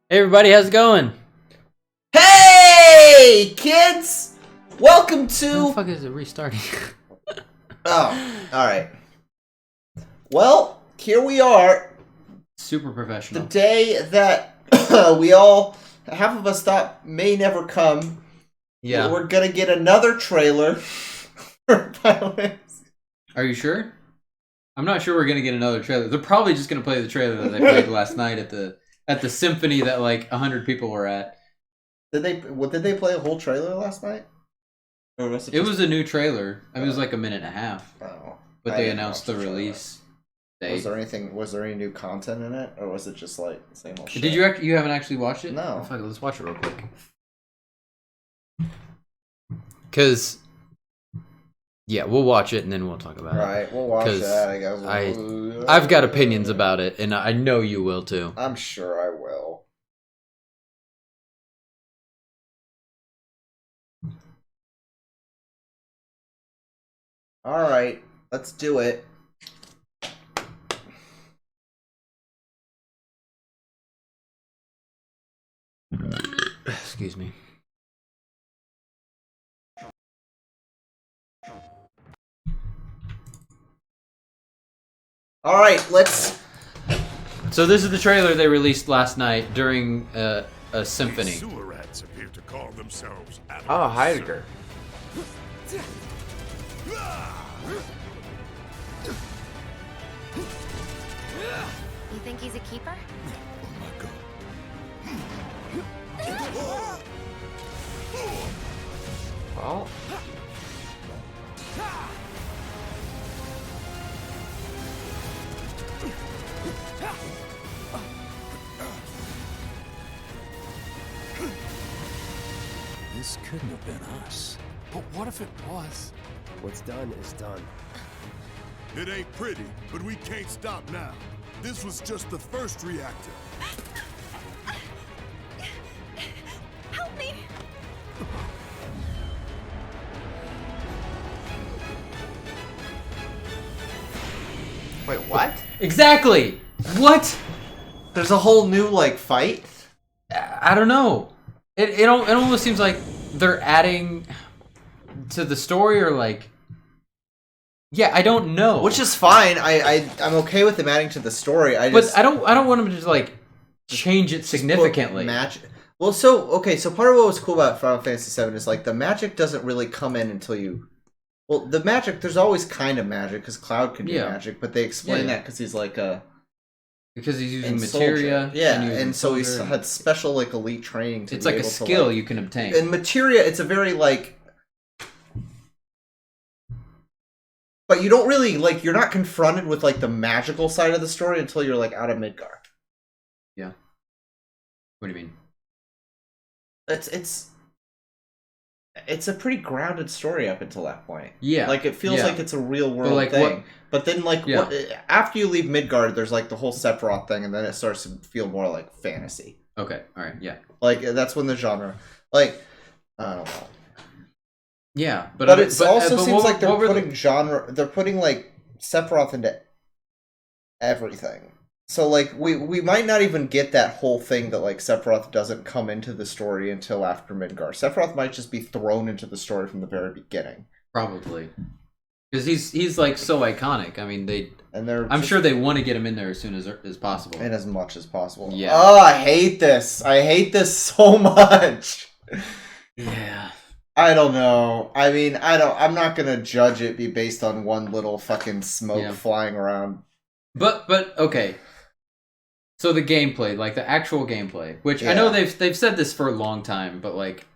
Hey everybody, how's it going? Hey, kids! Welcome How the to. fuck is it restarting? Oh, alright. Well, here we are. Super The professional. day that we all, half of us thought may never come. Yeah. We're gonna get another trailer for Final Fantasy. Are you sure? I'm not sure we're gonna get another trailer. They're probably just gonna play the trailer that they played last night at the symphony that like 100 people were at. Did they play a whole trailer last night? Or was It was a new trailer. I mean, it was like a minute and a half. Oh, But I they didn't announced watch the trailer. release date. Was there any new content in it? Or was it just like same old shit? Did you haven't actually watched it? No. Oh, fuck it, let's watch it real quick. Cause yeah, we'll watch it and then we'll talk about it. Right, we'll watch 'Cause that, I guess. I've got opinions about it, and I know you will too. I'm sure I will. Alright, let's do it. Excuse me. Alright, let's... So this is the trailer they released last night during a symphony. Sewer rats appear to call themselves Oh, Heidegger. You think he's a keeper? Well, This couldn't have been us. But what if it was? What's done is done. It ain't pretty, but we can't stop now. This was just the first reactor. Help me! Wait, what? Exactly. What? There's a whole new, like, fight? I don't know. It almost seems like they're adding to the story, or like, yeah, I don't know. Which is fine. I'm okay with them adding to the story. But I don't want them to just like change it significantly. Match. Well, so part of what was cool about Final Fantasy VII is like the magic doesn't really come in until you. Well, the magic, there's always kind of magic because Cloud can do Yeah. magic, but they explain Yeah. that because he's like a Because he's using soldier. materia. Yeah, using and so soldier, he's and had special like elite training to it's be like a able to, skill like, you can obtain. in materia. It's a very like, but you don't really like. You're not confronted with like the magical side of the story until you're like out of Midgar. Yeah. What do you mean? It's a pretty grounded story up until that point. Yeah. Like it feels yeah. like it's a real world like, thing. what- But then like Yeah. after you leave Midgard, there's like the whole Sephiroth thing, and then it starts to feel more like fantasy. Okay. All right. Yeah. Like that's when the genre, like, I don't know. Yeah. But it also seems what- like they're what were the- putting genre. They're putting like Sephiroth into everything. So like we might not even get that whole thing that like Sephiroth doesn't come into the story until after Midgar. Sephiroth might just be thrown into the story from the very beginning. Probably. Because he's like so iconic. I mean, I'm sure they want to get him in there as soon as possible. and as much as possible. Yeah. Oh, I hate this. I hate this so much. Yeah. I don't know. I mean, I'm not gonna judge it be based on one little fucking smoke Yeah. flying around. But okay. So the gameplay, like the actual gameplay, which I know Yeah. they've said this for a long time, but like,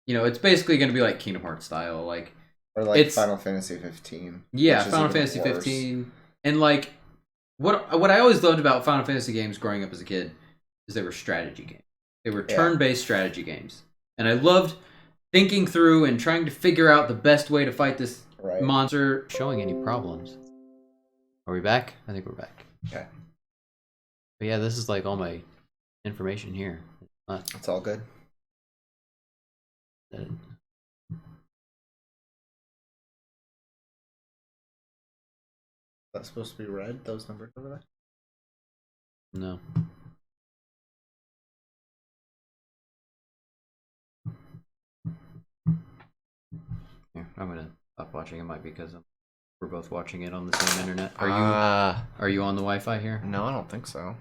you know, it's basically going to be like Kingdom Hearts style, like Or like It's- Final Fantasy 15. yeah, which is Final even Fantasy worse. 15, and like what I always loved about Final Fantasy games growing up as a kid is they were strategy games. They were Yeah. turn-based strategy games, and I loved thinking through and trying to figure out the best way to fight this Right. monster. Showing any problems? Are we back? I think we're back. Okay. But yeah, this is like all my information here. It's all good. Uh, That's supposed to be red, those numbers over there? No. Here, I'm gonna stop watching. It might be because we're both watching it on the same internet. Are you on the Wi-Fi here? No, I don't think so.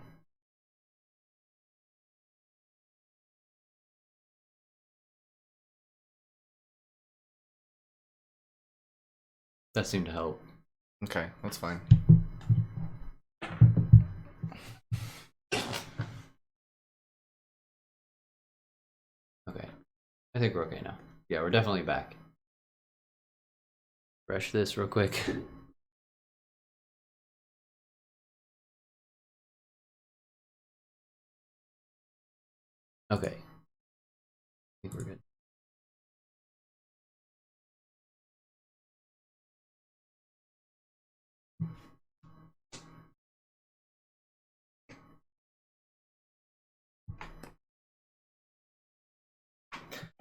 That seemed to help. Okay, that's fine. Okay. I think we're okay now. Yeah, we're definitely back. Refresh this real quick. Okay. I think we're good.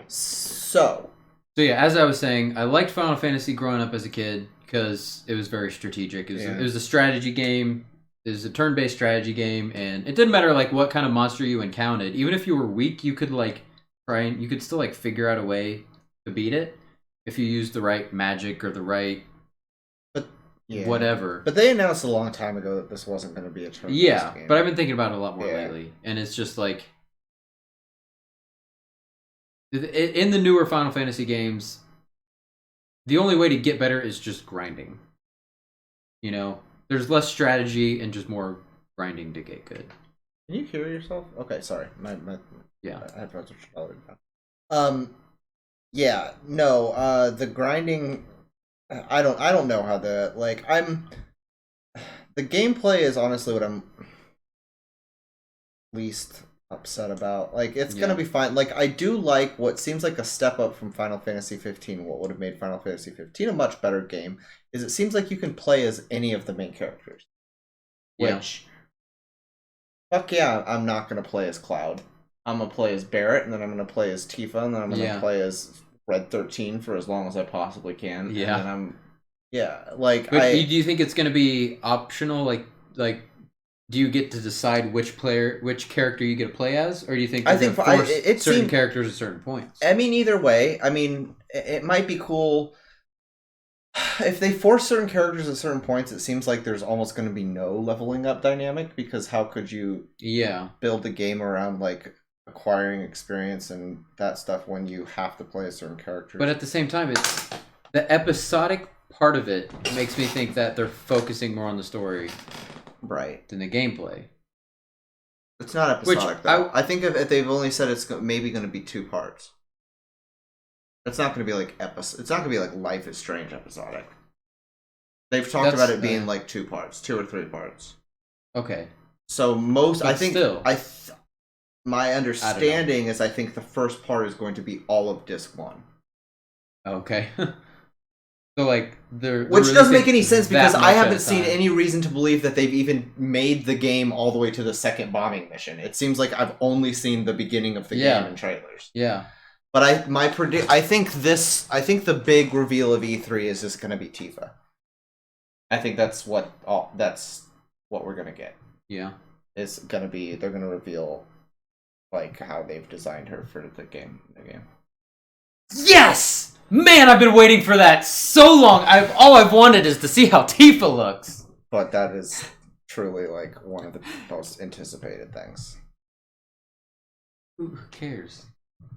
So So yeah, as I was saying, I liked Final Fantasy growing up as a kid because it was very strategic. It was a strategy game. It was a turn-based strategy game, and it didn't matter like what kind of monster you encountered. Even if you were weak, you could like try and you could still like figure out a way to beat it if you used the right magic or the right whatever. But they announced a long time ago that this wasn't going to be a turn-based game. But I've been thinking about it a lot more lately, and it's just like in the newer Final Fantasy games, the only way to get better is just grinding. You know, there's less strategy and just more grinding to get good. Can you hear yourself? Okay, sorry. My headphones are shut down. Yeah, no, the grinding I don't know how the the gameplay is honestly what I'm least upset about. Like, it's gonna be fine. Like, I do like what seems like a step up from Final Fantasy 15. What would have made Final Fantasy 15 a much better game is it seems like you can play as any of the main characters. Which, fuck yeah, I'm not gonna play as Cloud. I'm gonna play as Barrett, and then I'm gonna play as Tifa, and then I'm gonna play as Red 13 for as long as I possibly can. Yeah. And then but do you think it's gonna be optional? Like, do you get to decide which character you get to play as, or do you think certain characters at certain points? I mean, either way. I mean, it might be cool if they force certain characters at certain points. It seems like there's almost going to be no leveling up dynamic, because how could you build a game around like acquiring experience and that stuff when you have to play a certain character? But at the same time, it's the episodic part of it makes me think that they're focusing more on the story, right, than the gameplay. It's not episodic, though. I think if they've only said it's maybe going to be 2 parts. It's not going to be like It's not going to be like Life is Strange episodic. They've talked about it being like 2 parts, 2 or 3 parts. Okay. So my understanding is I think the first part is going to be all of Disc 1. Okay. So like which doesn't make any sense, because I haven't seen any reason to believe that they've even made the game all the way to the second bombing mission. It seems like I've only seen the beginning of the game in trailers. Yeah. But I think the big reveal of E3 is just going to be Tifa. I think that's what we're going to get. Yeah. It's going to be they're going to reveal like how they've designed her for the game. Yes! Man, I've been waiting for that so long. All I've wanted is to see how Tifa looks. But that is truly like one of the most anticipated things. Who cares?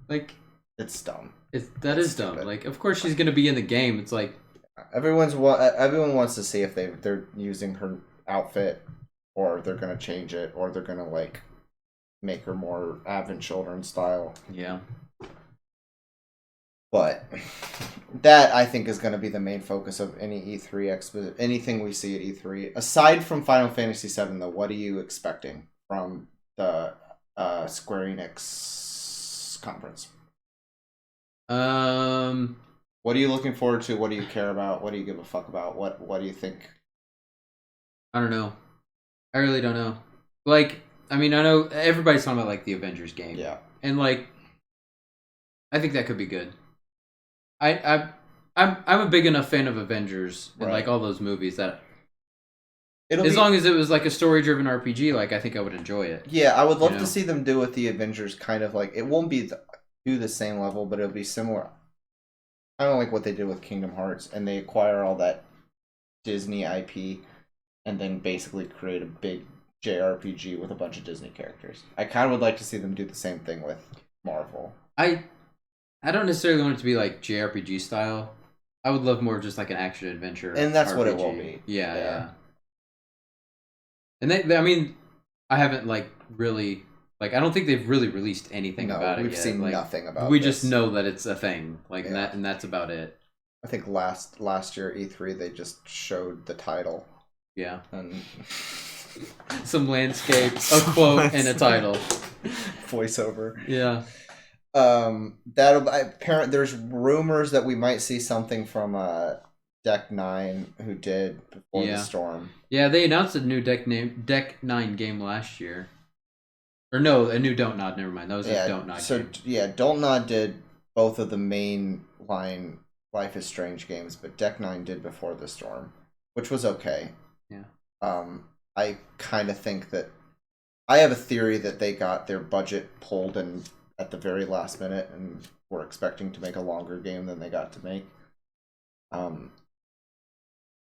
Like, it's dumb. That is dumb. Like, of course she's gonna be in the game. It's like everyone wants to see if they're using her outfit, or they're gonna change it, or they're gonna like make her more Advent Children style. Yeah. But that, I think, is going to be the main focus of any E3 anything we see at E3. Aside from Final Fantasy VII, though, what are you expecting from the Square Enix conference? What are you looking forward to? What do you care about? What do you give a fuck about? What do you think? I don't know. I really don't know. Like, I mean, I know everybody's talking about like the Avengers game. Yeah. And like, I think that could be good. I'm a big enough fan of Avengers and like all those movies that long as it was like a story-driven RPG, like I think I would enjoy it. Yeah, I would love to see them do with the Avengers, kind of like it won't be do the same level, but it'll be similar. I don't like what they did with Kingdom Hearts, and they acquire all that Disney IP, and then basically create a big JRPG with a bunch of Disney characters. I kind of would like to see them do the same thing with Marvel. I don't necessarily want it to be like JRPG style. I would love more just like an action adventure, And that's RPG. what it will be. Yeah. And I mean, I haven't like really I don't think they've really released anything about it yet. We've seen nothing about it. We just know that it's a thing, and that's about it. I think last year E3 they just showed the title. Yeah. And some landscape, a quote, and a title. Voiceover. Yeah. There's rumors that we might see something from Deck 9 who did Before the Storm. Yeah, they announced a new Deck 9 game last year. Or no, a new Don't Nod, never mind. That was a Don't Nod game. Yeah, Don't Nod did both of the main line Life is Strange games, but Deck 9 did Before the Storm, which was okay. Yeah. I kind of think that I have a theory that they got their budget pulled and at the very last minute and were expecting to make a longer game than they got to make.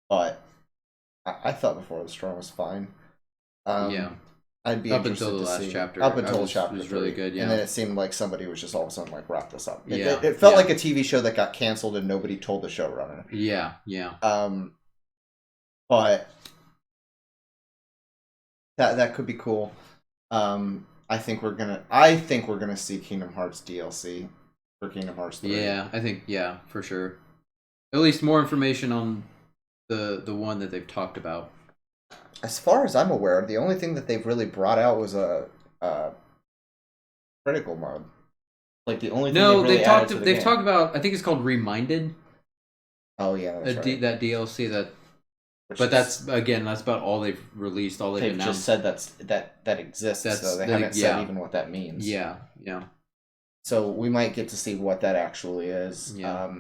But I thought Before the Storm was fine. Yeah. I'd be up interested until the to last see. chapter. Up until chapter 3. It was really good, yeah. And then it seemed like somebody was just all of a sudden like, wrap this up. It felt Yeah. like a TV show that got canceled and nobody told the showrunner. Yeah. But that could be cool. I think we're gonna see Kingdom Hearts DLC for Kingdom Hearts 3. Yeah, I think for sure. At least more information on the one that they've talked about. As far as I'm aware, the only thing that they've really brought out was a critical mode. Like the only thing they've talked about. I think it's called Reminded. Oh yeah, that's right. That DLC that's about all they've released. All they've announced. Just said that exists. So they haven't said even what that means. Yeah. So we might get to see what that actually is. Yeah.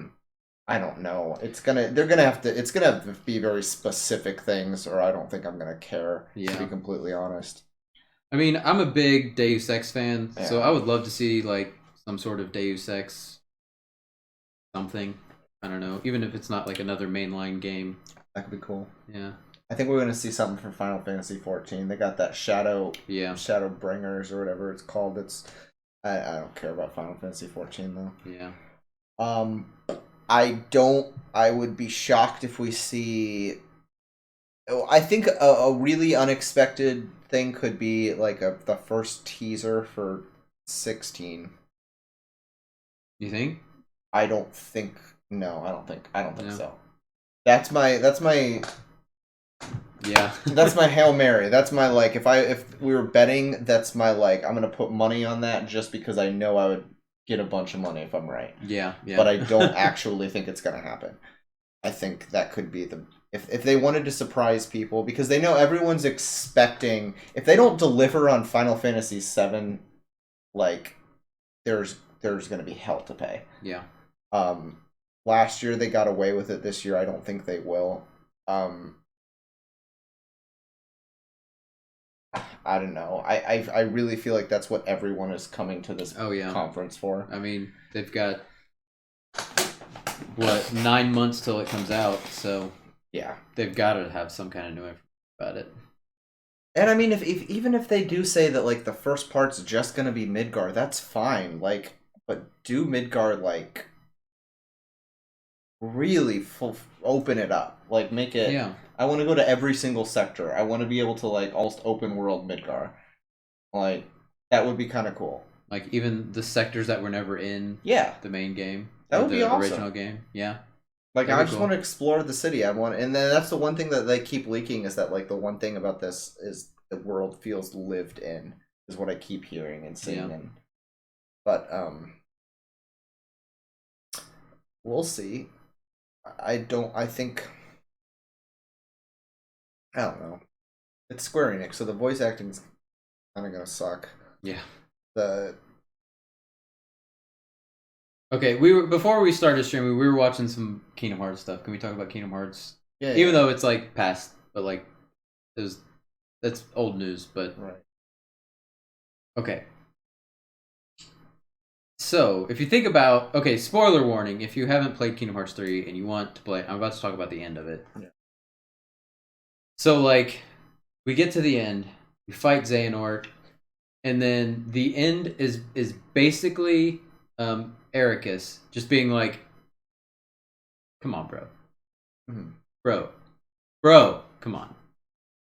I don't know. It's gonna have to be very specific things, or I don't think I'm gonna care. To be completely honest. I mean, I'm a big Deus Ex fan, so I would love to see like some sort of Deus Ex something. I don't know, even if it's not like another mainline game. That could be cool. Yeah. I think we're gonna see something from Final Fantasy 14. They got that Shadow Bringers or whatever it's called. I don't care about Final Fantasy 14 though. Yeah. I would be shocked if we see. I think a really unexpected thing could be like the first teaser for 16. You think? I don't think so. That's my that's my Hail Mary. That's my if we were betting, that's my I'm gonna put money on that just because I know I would get a bunch of money if I'm right. Yeah. But I don't actually think it's gonna happen. I think that could be if they wanted to surprise people, because they know everyone's expecting, if they don't deliver on Final Fantasy VII, there's gonna be hell to pay. Yeah. Last year they got away with it. This year I don't think they will. I don't know. I really feel like that's what everyone is coming to this conference for. I mean, they've got 9 months till it comes out, so yeah, they've got to have some kind of new information about it. And I mean, even if they do say that the first part's just gonna be Midgar, that's fine. But do Midgar really open it up, make it. Yeah. I want to go to every single sector. I want to be able to almost open world Midgar. That would be kind of cool. Even the sectors that were never in the main game. That would be awesome. The original game. Yeah. I just want to explore the city. And then that's the one thing that they keep leaking, is that the one thing about this is the world feels lived in, is what I keep hearing and seeing. Yeah. But we'll see. I don't know. It's Square Enix, so the voice acting is kind of gonna suck. Yeah. Okay, before we started streaming, we were watching some Kingdom Hearts stuff. Can we talk about Kingdom Hearts? Yeah. Even though it's past, but that's old news. But right. Okay. So, if you think about... Okay, spoiler warning. If you haven't played Kingdom Hearts 3 and you want to play... I'm about to talk about the end of it. Yeah. So, like, we get to the end. We fight Xehanort. And then the end is basically Ericus just being like, come on, bro. Mm-hmm. Bro, come on.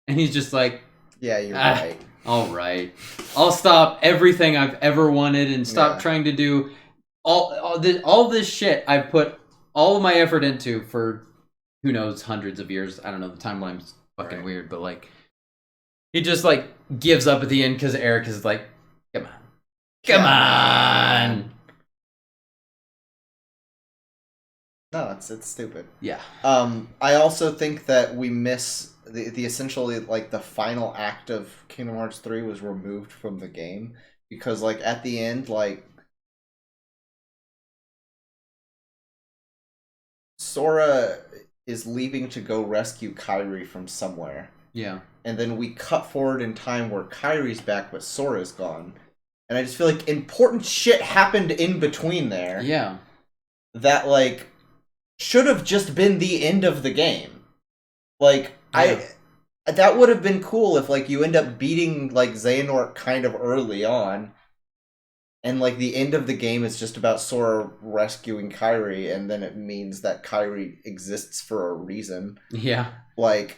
And he's just like... Yeah, you're right. All right. I'll stop everything I've ever wanted and stop trying to do all this shit I've put all of my effort into for, who knows, hundreds of years. I don't know. The timeline's fucking weird, but like, he just like gives up at the end because Eric is like, come on. No, it's stupid. Yeah. I also think that we miss the essentially like the final act of Kingdom Hearts 3 was removed from the game because like at the end like Sora is leaving to go rescue Kairi from somewhere. Yeah. And then we cut forward in time where Kairi's back but Sora's gone. And I just feel like important shit happened in between there. Yeah. That like should have just been the end of the game. Like that would have been cool if like you end up beating like Xehanort kind of early on, and like the end of the game is just about Sora rescuing Kairi, and then it means that Kairi exists for a reason. Yeah. Like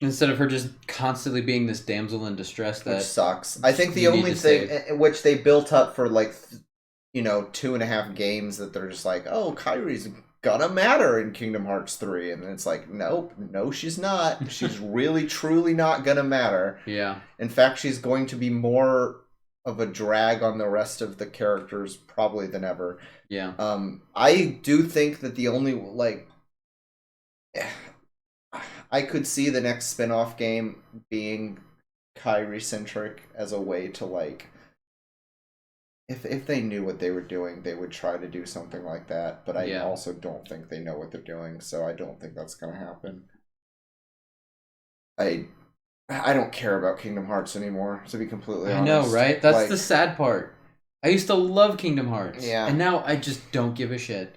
instead of her just constantly being this damsel in distress that which sucks. I think the only thing which they built up for like 2.5 games that they're just like, oh, Kairi's gonna matter in Kingdom Hearts 3, and then it's like, nope, no she's not. She's really truly not gonna matter. Yeah. In fact, she's going to be more of a drag on the rest of the characters probably than ever. Yeah. I do think that the only like I could see the next spin-off game being Kairi centric as a way to like if they knew what they were doing, they would try to do something like that. But I also don't think they know what they're doing, so I don't think that's going to happen. I don't care about Kingdom Hearts anymore, to be completely honest. I know, right? That's the sad part. I used to love Kingdom Hearts. Yeah. And now I just don't give a shit.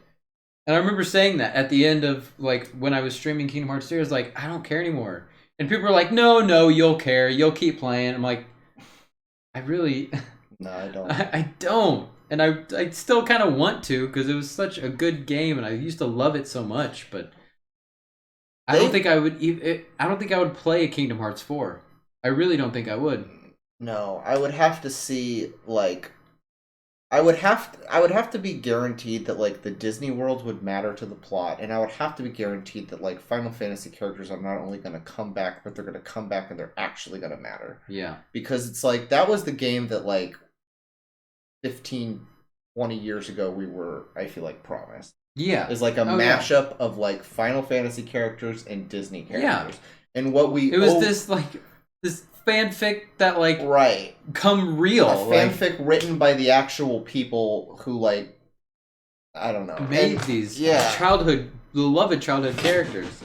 And I remember saying that at the end of, like, when I was streaming Kingdom Hearts 3, I was like, I don't care anymore. And people were like, no, you'll care. You'll keep playing. I'm like, I really... No, I don't. I don't. And I still kind of want to because it was such a good game and I used to love it so much, but I don't think I would play a Kingdom Hearts 4. I really don't think I would. No, I would have to see like I would have to be guaranteed that like the Disney world would matter to the plot, and I would have to be guaranteed that like Final Fantasy characters are not only going to come back, but they're going to come back and they're actually going to matter. Yeah. Because it's like that was the game that like 15, 20 years ago we were, I feel like, promised. Yeah. Is like a mashup of like Final Fantasy characters and Disney characters. Yeah. And what we... It was this fanfic that like... Right. Come real. A fanfic written by the actual people who like... I don't know. Made these beloved childhood characters.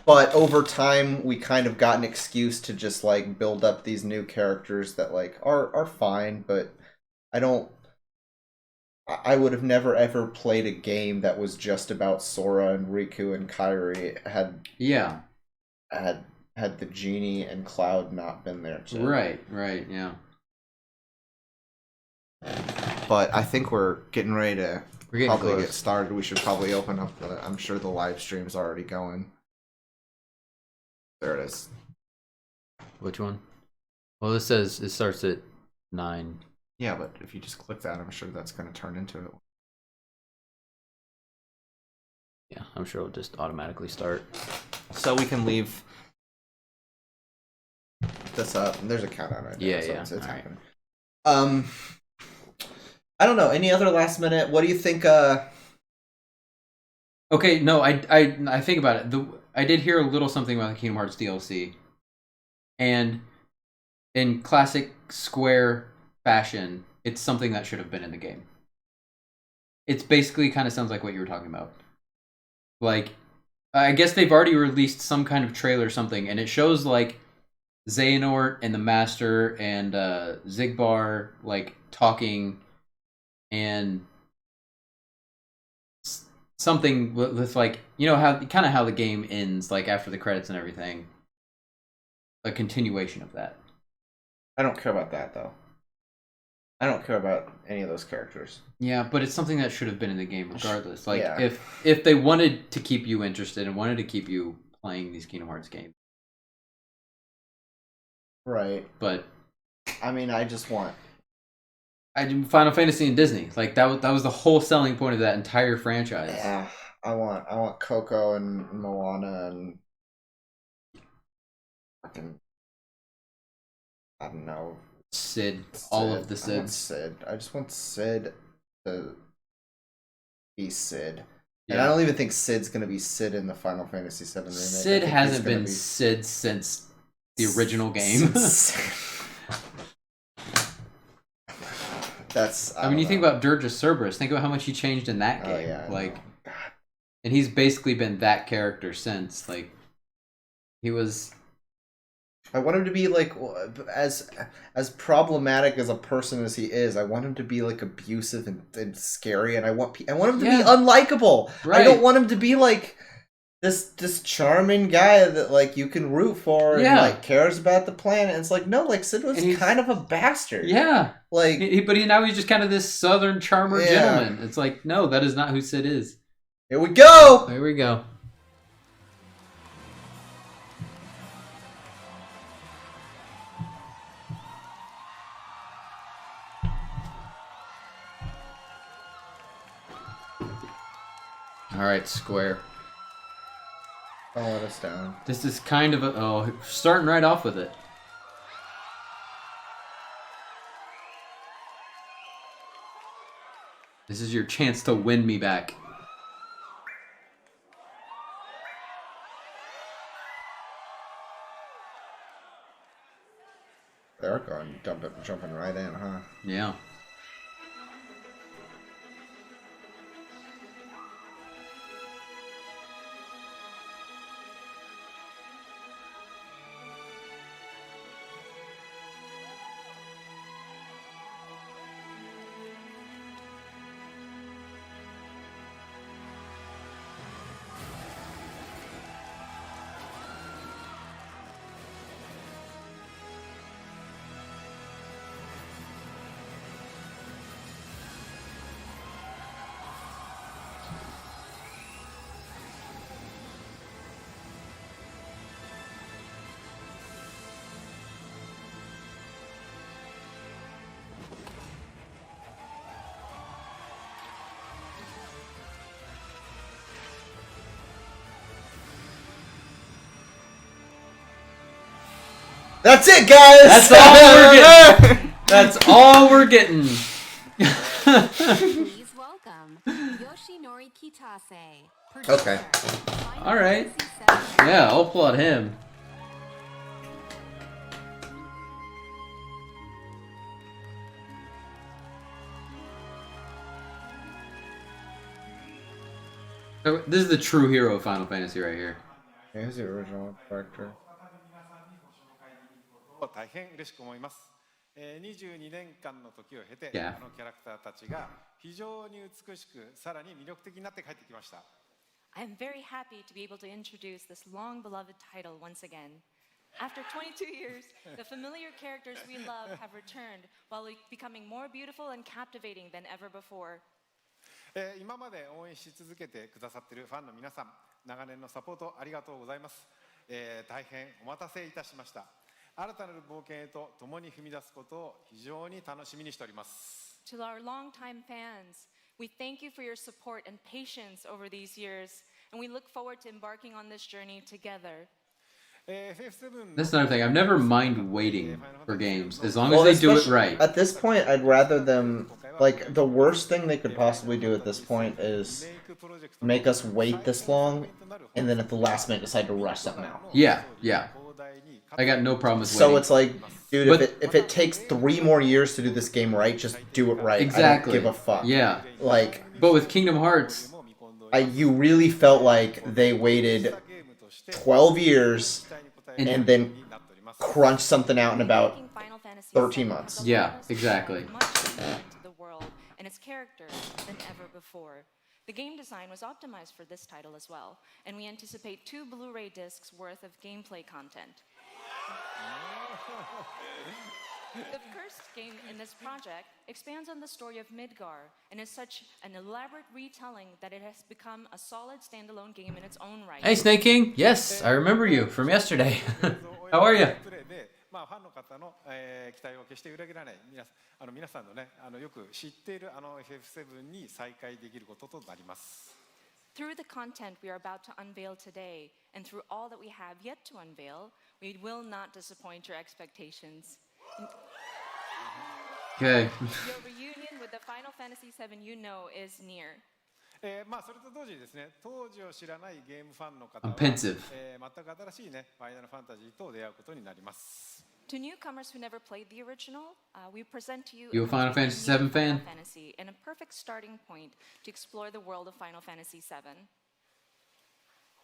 But over time, we kind of got an excuse to just like build up these new characters that like are fine, but I would have never ever played a game that was just about Sora and Riku and Kairi had the genie and Cloud not been there too. Right, yeah. But I think we're getting ready to close. Get started. We should probably open up I'm sure the live stream's already going. There it is. Which one? Well, this says it starts at 9. Yeah, but if you just click that, I'm sure that's going to turn into it. Yeah, I'm sure it'll just automatically start. So we can leave this up. And there's a countdown right there. Yeah. It's happening. Right. I don't know. Any other last minute? What do you think? Okay, no, I think about it. I did hear a little something about the Kingdom Hearts DLC, and in classic Square fashion, it's something that should have been in the game. It's basically kind of sounds like what you were talking about. Like, I guess they've already released some kind of trailer or something, and it shows like Xehanort and the Master and Xigbar like talking and something with like, you know, how kind of how the game ends, like after the credits and everything. A continuation of that. I don't care about that though. I don't care about any of those characters. Yeah, but it's something that should have been in the game regardless. Like Yeah. if they wanted to keep you interested and wanted to keep you playing these Kingdom Hearts games. Right. But I mean, I just want Final Fantasy and Disney. Like that was the whole selling point of that entire franchise. Yeah, I want Coco and Moana and fucking, I don't know, Sid, all of the I want Sids. Sid. I just want Sid to be Sid. Yeah. And I don't even think Sid's gonna be Sid in the Final Fantasy VII remake. Sid hasn't been Sid since the original game. That's. I mean, you think about Dirge Cerberus. Think about how much he changed in that game. Oh, yeah, like, and he's basically been that character since. Like, he was. I want him to be like as problematic as a person as he is. I want him to be like abusive and scary, and I want him to be unlikable. Right. I don't want him to be like this charming guy that like you can root for and like cares about the planet. It's like, no, like Sid was kind of a bastard. Yeah, like now he's just kind of this southern charmer gentleman. It's like, no, that is not who Sid is. Here we go. There we go. All right, Square. Don't let us down. This is kind of starting right off with it. This is your chance to win me back. They're going jumping right in, huh? Yeah. That's it, guys! That's all we're getting! That's all we're getting! Please welcome Yoshinori Kitase. Okay. Alright. Yeah, I'll applaud him. This is the true hero of Final Fantasy right here. Here's the original character. 大変嬉しく思います。22年間の時を経て、 Yeah. このキャラクターたちが非常に美しく、さらに魅力的になって帰ってきました。 I'm very happy to be able to introduce this long-beloved title once again. After 22 years, the familiar characters we love have returned while becoming more beautiful and captivating than ever before. 今まで応援し続けてくださっているファンの皆さん、長年のサポートありがとうございます。大変お待たせいたしました。 新たなる冒険へと共に踏み出すことを非常に楽しみにしております。 To our longtime fans, we thank you for your support and patience over these years, and we look forward to embarking on this journey together. That's another thing. I've never mind waiting for games as long as they do it right. At this point, I'd rather them like the worst thing they could possibly do at this point is make us wait this long, and then at the last minute decide to rush something out. Yeah, yeah. I got no problem with waiting. So it's like, dude, if it takes 3 more years to do this game right, just do it right. Exactly. I don't give a fuck. Yeah. Like, but with Kingdom Hearts, you really felt like they waited 12 years and then crunched something out in about 13 months. Yeah, exactly. its characters than ever before. The game design was optimized for this title as well, and we anticipate 2 Blu-ray discs worth of gameplay content. The first game in this project expands on the story of Midgar and is such an elaborate retelling that it has become a solid standalone game in its own right. Hey, Snake King. Yes, I remember you from yesterday. How are you? ファンの方の、期待を決して裏切らない皆さんのねよく知っているFF7 に再会できることとなります。Through the content we are about to unveil today, and through all that we have yet to unveil, we will not disappoint your expectations. Okay. Your reunion with the Final Fantasy VII you know is near. それと同時にですね、当時を知らないゲームファンの方は、Pensive. 全く新しいね、ファイナルファンタジーと出会うことになります。To newcomers who never played the original, we present to you You a Final Fantasy VII fan? Final Fantasy and a perfect starting point to explore the world of Final Fantasy VII.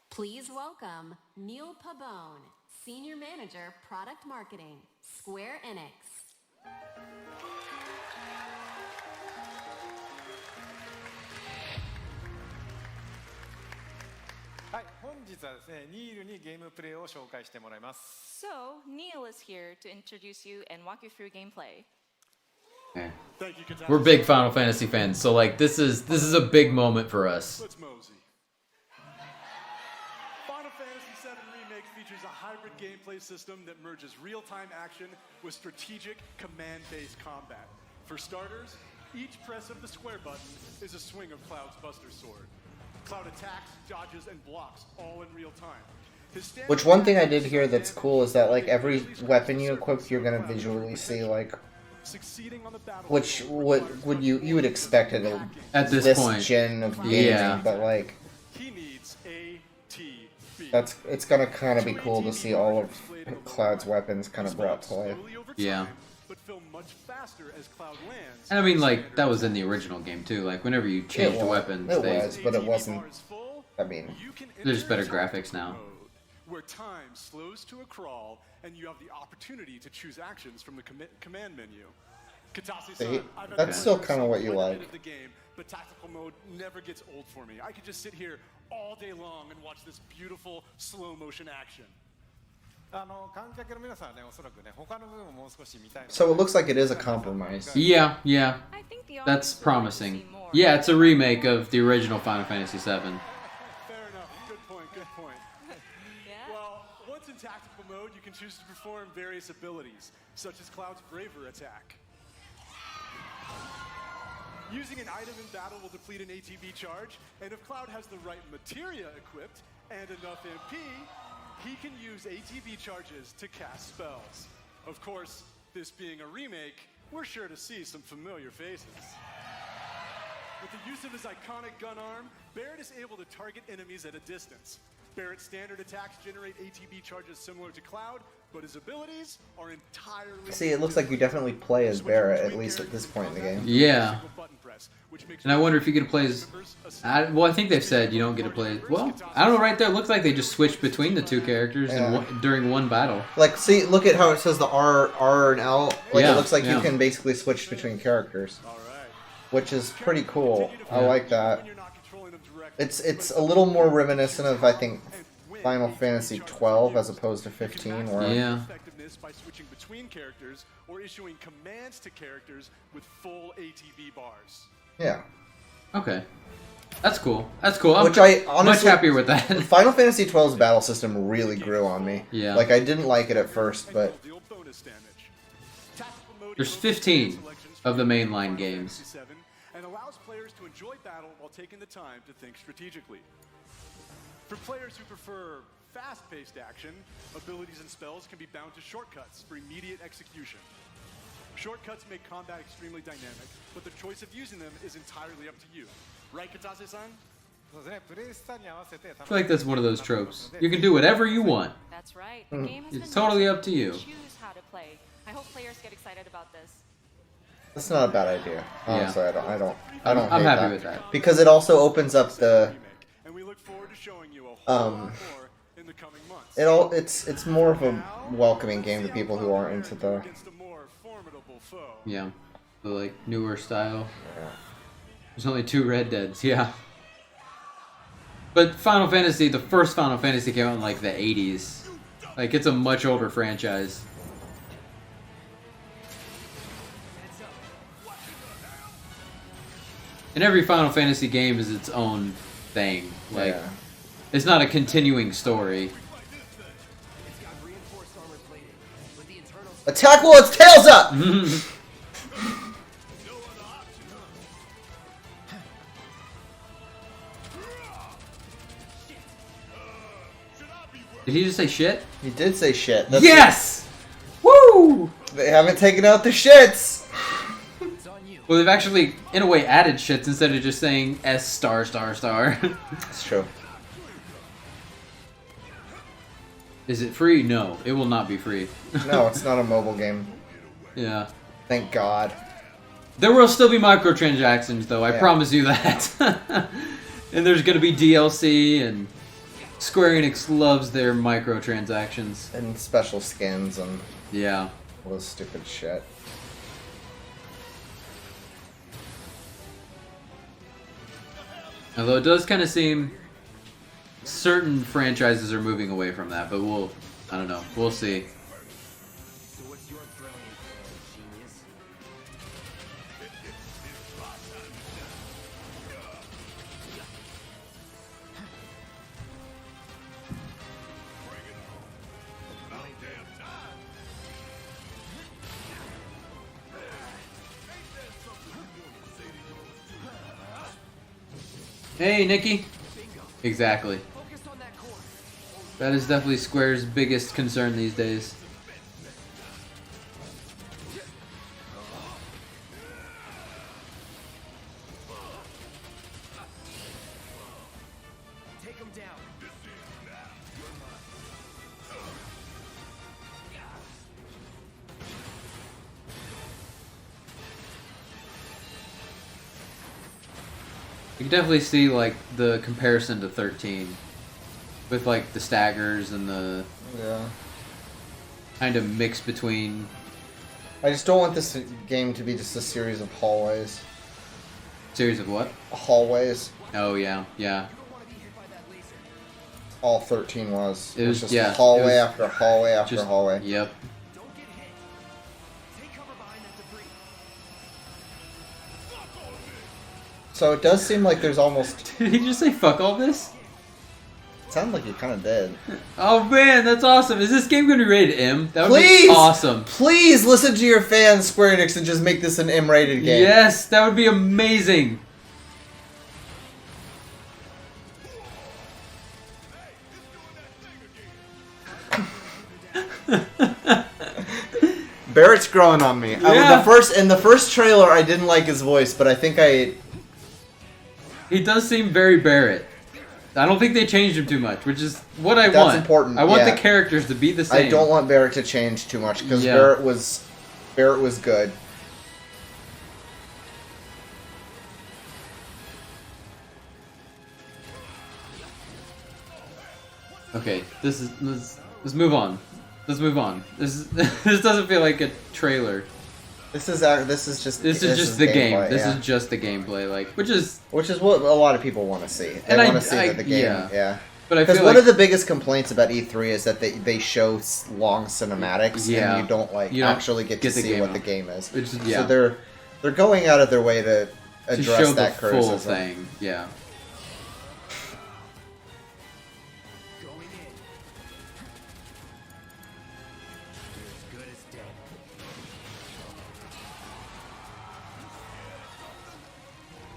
Please welcome Neil Pabone, Senior Manager, Product Marketing, Square Enix. はい、本日はですね、ニールにゲームプレイを紹介してもらいます。So, Neil is here to introduce you and walk you through gameplay. Okay. We're big Final Fantasy fans, so like this is a big moment for us. Let's mosey. Final Fantasy VII Remake features a hybrid gameplay system that merges real-time action with strategic command-based combat. For starters, each press of the square button is a swing of Cloud's Buster Sword. Cloud attacks, dodges, and blocks all in real time. Which one thing I did hear that's cool is that like every weapon you equip, you're gonna visually see like, which would you would expect it at this point gen of gaming, yeah. But like it's gonna kind of be cool to see all of Cloud's weapons kind of brought to life. Yeah. And I mean, like, that was in the original game, too. Like, whenever you changed weapons, but it wasn't, I mean... There's just better graphics now. Where time slows to a crawl, and you have the opportunity to choose actions from the command menu. See, that's still kind of what you like. But tactical mode never gets old for me. I could just sit here all day long and watch this beautiful slow-motion action. So it looks like it is a compromise. Yeah, yeah. That's promising. Yeah, it's a remake of the original Final Fantasy VII. Fair enough. Good point, good point. Well, once in tactical mode, you can choose to perform various abilities, such as Cloud's Braver attack. Using an item in battle will deplete an ATB charge, and if Cloud has the right materia equipped and enough MP, he can use ATB charges to cast spells. Of course, this being a remake, we're sure to see some familiar faces. With the use of his iconic gun arm, Barrett is able to target enemies at a distance. Barrett's standard attacks generate ATB charges similar to Cloud, but his abilities are entirely... See, it looks like you definitely play as Barrett, at least at this point in the game. Yeah. And I wonder if you get to play as... well, I think they've said you don't get to play... Well, I don't know, right there, it looks like they just switched between the two characters during one battle. Like, see, look at how it says the R and L. Like, yeah, it looks like you can basically switch between characters. Which is pretty cool. I like that. It's a little more reminiscent of, I think, Final Fantasy 12 as opposed to 15. Where effectiveness by switching between characters or issuing commands to characters with full ATB bars. Yeah. Okay. That's cool. That's cool. I'm Which I honestly, much happier with that. Final Fantasy 12's battle system really grew on me. Yeah. Like, I didn't like it at first, but... There's 15 of the mainline games. And allows players to enjoy battle while taking the time to think strategically. For players who prefer fast-paced action, abilities and spells can be bound to shortcuts for immediate execution. Shortcuts make combat extremely dynamic, but the choice of using them is entirely up to you. Right, Katase-san? I feel like that's one of those tropes. You can do whatever you want. That's right. The game has It's totally up to you. Choose how to play. I hope players get excited about this. That's not a bad idea. Honestly, Yeah. I don't I'm hate happy that. with that. Because it also opens up the it's more of a welcoming game to people who aren't into the Yeah. The like newer style. Yeah. There's only 2 Red Deads, yeah. But Final Fantasy, the first Final Fantasy came out in like the 80s. Like, it's a much older franchise. And every Final Fantasy game is its own thing. Like, it's not a continuing story. Attack while its tail's up! Did he just say shit? He did say shit. Yes! Woo! They haven't taken out the shits! Well, they've actually, in a way, added shits instead of just saying S star star star. That's true. Is it free? No, it will not be free. No, it's not a mobile game. Yeah. Thank God. There will still be microtransactions, though. I promise you that. And there's going to be DLC, and Square Enix loves their microtransactions. And special skins and yeah, all this stupid shit. Although it does kind of seem certain franchises are moving away from that, but I don't know, we'll see. Hey, Nikki. Exactly. That is definitely Square's biggest concern these days. Take him down. You can definitely see like the comparison to 13 with like the staggers and the kind of mix between. I just don't want this game to be just a series of hallways. Series of what? Hallways. Oh yeah, yeah. All 13 was. It was just yeah, hallway after hallway after just, hallway. Yep. So it does seem like there's almost... Did he just say fuck all this? It sounded like he kind of did. Oh man, that's awesome. Is this game going to be rated M? That would Please! be awesome. Please listen to your fans, Square Enix, and just make this an M-rated game. Yes, that would be amazing. Barrett's growing on me. Yeah. In the first trailer, I didn't like his voice, but I think He does seem very Barrett. I don't think they changed him too much, which is what I want. That's important. I want the characters to be the same. I don't want Barrett to change too much because Barrett was good. Okay, let's move on. Let's move on. This doesn't feel like a trailer. This is just the game. Gameplay, This is just the gameplay, like which is what a lot of people want to see. They want to see that the game, But I because feel one like of the biggest complaints about E3 is that they show long cinematics and you don't actually get to see what the game is. So they're going out of their way to address show that the criticism. full thing. Yeah.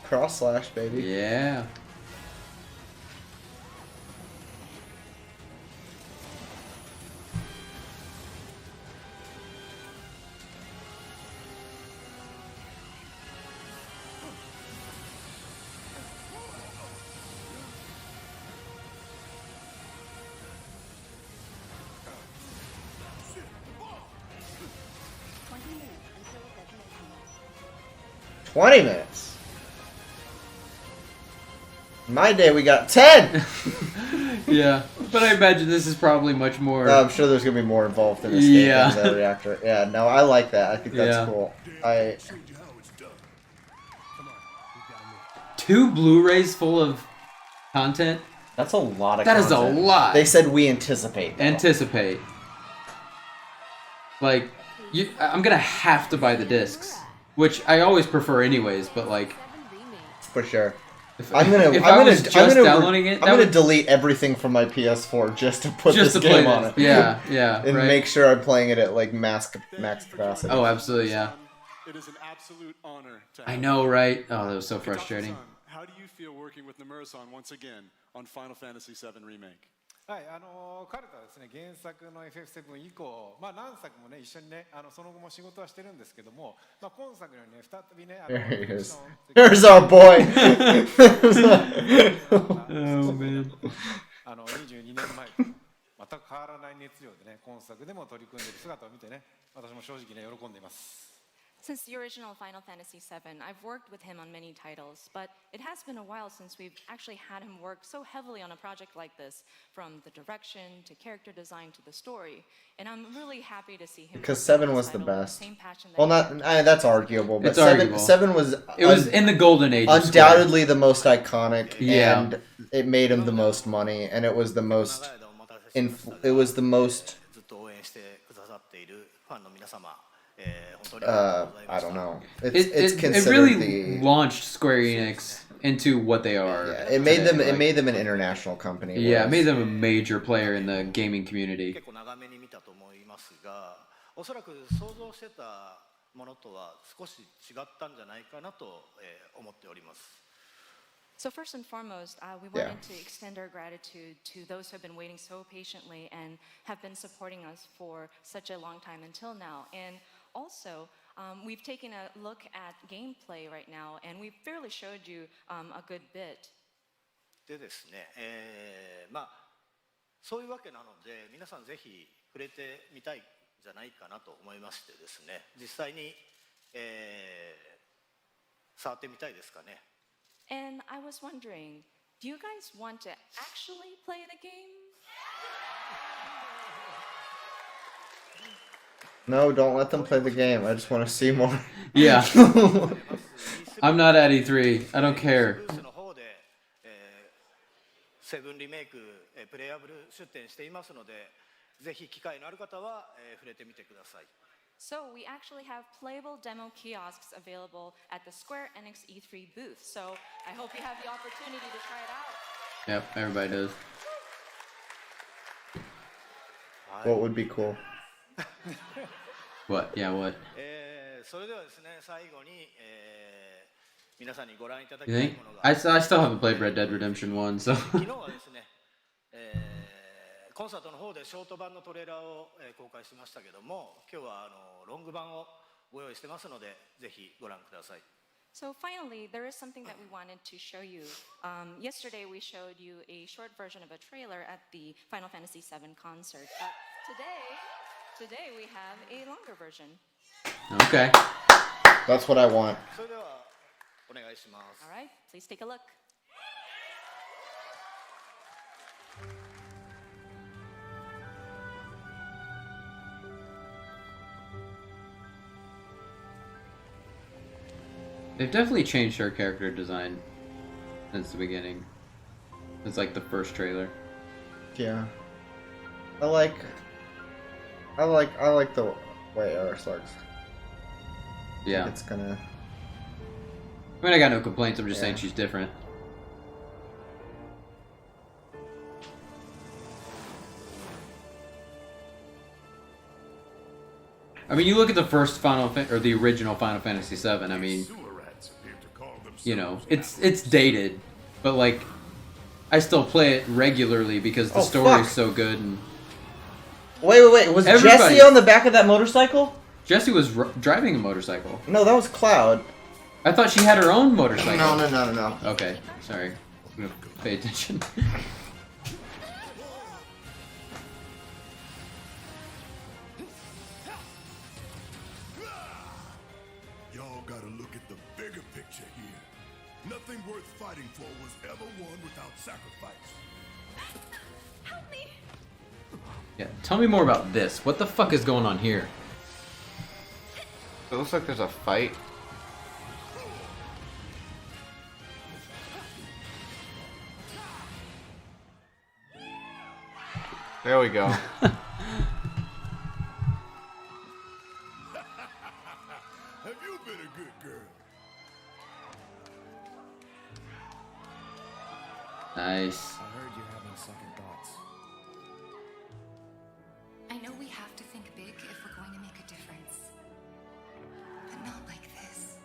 Cross slash, baby. Yeah. – 20 minutes. In my day, we got 10! Yeah, but I imagine this is probably much more... I'm sure there's going to be more involved in this game than that reactor. Yeah, no, I like that. I think that's cool. 2 Blu-rays full of content. That's a lot of That content. is a lot. They said we anticipate. Though. Anticipate. Like, I'm gonna have to buy the discs, which I always prefer anyways. But like, for sure. I'm gonna delete everything from my PS4 just to put just this to game play on this. it. Yeah, and right. make sure I'm playing it at like max capacity. Oh, absolutely, yeah. It is an absolute honor to I know, right? Oh, that was so frustrating. How do you feel working with Nomura-san once again on Final Fantasy VII Remake? はい、彼とはですね、原作の FF7 以降、まあ何作もね、一緒にね、その後も仕事はしてるんですけども、まあ今作のようにね、再びね、There he is. There's our boy. Oh man. 22年前と全く変わらない熱量でね、今作でも取り組んでいる姿を見てね、私も正直ね、喜んでいます。Since the original Final Fantasy VII, I've worked with him on many titles, but it has been a while since we've actually had him work so heavily on a project like this, from the direction to character design to the story. And I'm really happy to see him. Because 7 was the best. Well, that's arguable, but seven was. It was in the golden age. Undoubtedly the most iconic, yeah. And it made him the most money, and it was the most. It was the most. I don't know. It really launched Square Enix into what they are. Yeah, it made them. It made them an international company. Yeah, it made them a major player in the gaming community. So first and foremost, we wanted to extend our gratitude to those who have been waiting so patiently and have been supporting us for such a long time until now. And also, we've taken a look at gameplay right now, and we've fairly showed you a good bit. でですね、まあそういうわけなので、皆さんぜひ触れてみたいんじゃないかなと思いましてですね、実際に、触ってみたいですかね。And I was wondering, do you guys want to actually play the game? No, don't let them play the game. I just want to see more. Yeah. I'm not at E3. I don't care. セブンリメイクプレイヤブル出展していますので、ぜひ機会のある方は触れてみてください。So we actually have playable demo kiosks available at the Square Enix E3 booth. So I hope you have the opportunity to try it out. Yep, everybody does. What would be cool? What? Yeah, what? それではですね、最後に皆さんにご覧いただき You たい think? ものが。I still haven't played Red Dead Redemption 1, so. 昨日はですね、コンサートの方でショート版のトレーラーを公開しましたけども、今日はロング版をご用意してますので、ぜひご覧ください。So finally, there is something that we wanted to show you. Yesterday we showed you a short version of a trailer at the Final Fantasy VII concert. But today we have a longer version. Okay. That's what I want. それではお願いします。All right, please take a look. They've definitely changed her character design since the beginning. It's like the first trailer. Yeah. I like the way Eris looks. Yeah. It's gonna. I mean, I got no complaints. I'm just saying she's different. I mean, you look at the first the original Final Fantasy VII. I mean, you know, it's dated, but like, I still play it regularly because the story's so good. And wait! Was Jessie on the back of that motorcycle? Jessie was driving a motorcycle. No, that was Cloud. I thought she had her own motorcycle. No. Okay, sorry. I'm gonna pay attention. Y'all gotta look at the bigger picture here. Nothing worth fighting for was ever won without sacrifice. Help me! Yeah, tell me more about this. What the fuck is going on here? It looks like there's a fight. There we go. Have you been a good girl? Nice. I heard you're having second thoughts. I know we have to think big if we're going to make a difference. But not like this.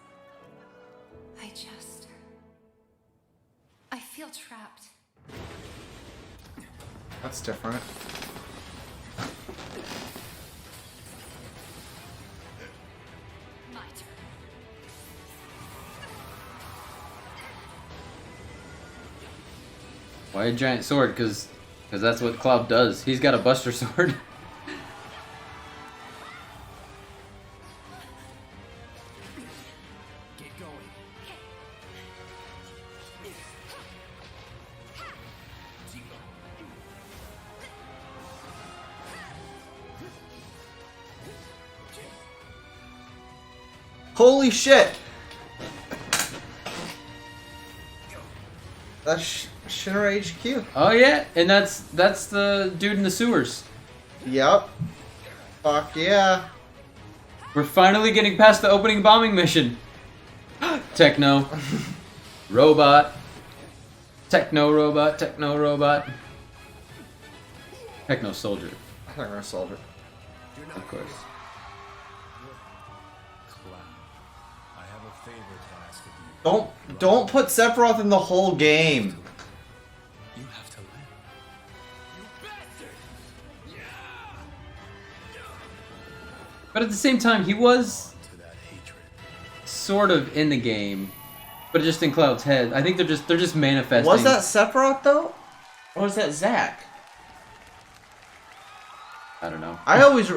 I feel trapped. That's different. My turn. Why a giant sword? Because that's what Cloud does. He's got a Buster Sword. Get going. Holy shit! That's Shinra HQ. Oh yeah, and that's the dude in the sewers. Yep. Fuck yeah. We're finally getting past the opening bombing mission. Techno. Robot. Techno robot. Techno robot. Techno soldier. Techno soldier. Of course. Cloud, I have a favor to ask of you. Don't put Sephiroth in the whole game. You have to live. But at the same time, he was sort of in the game, but just in Cloud's head. I think they're just manifesting. Was that Sephiroth though? Or was that Zack? I don't know. I always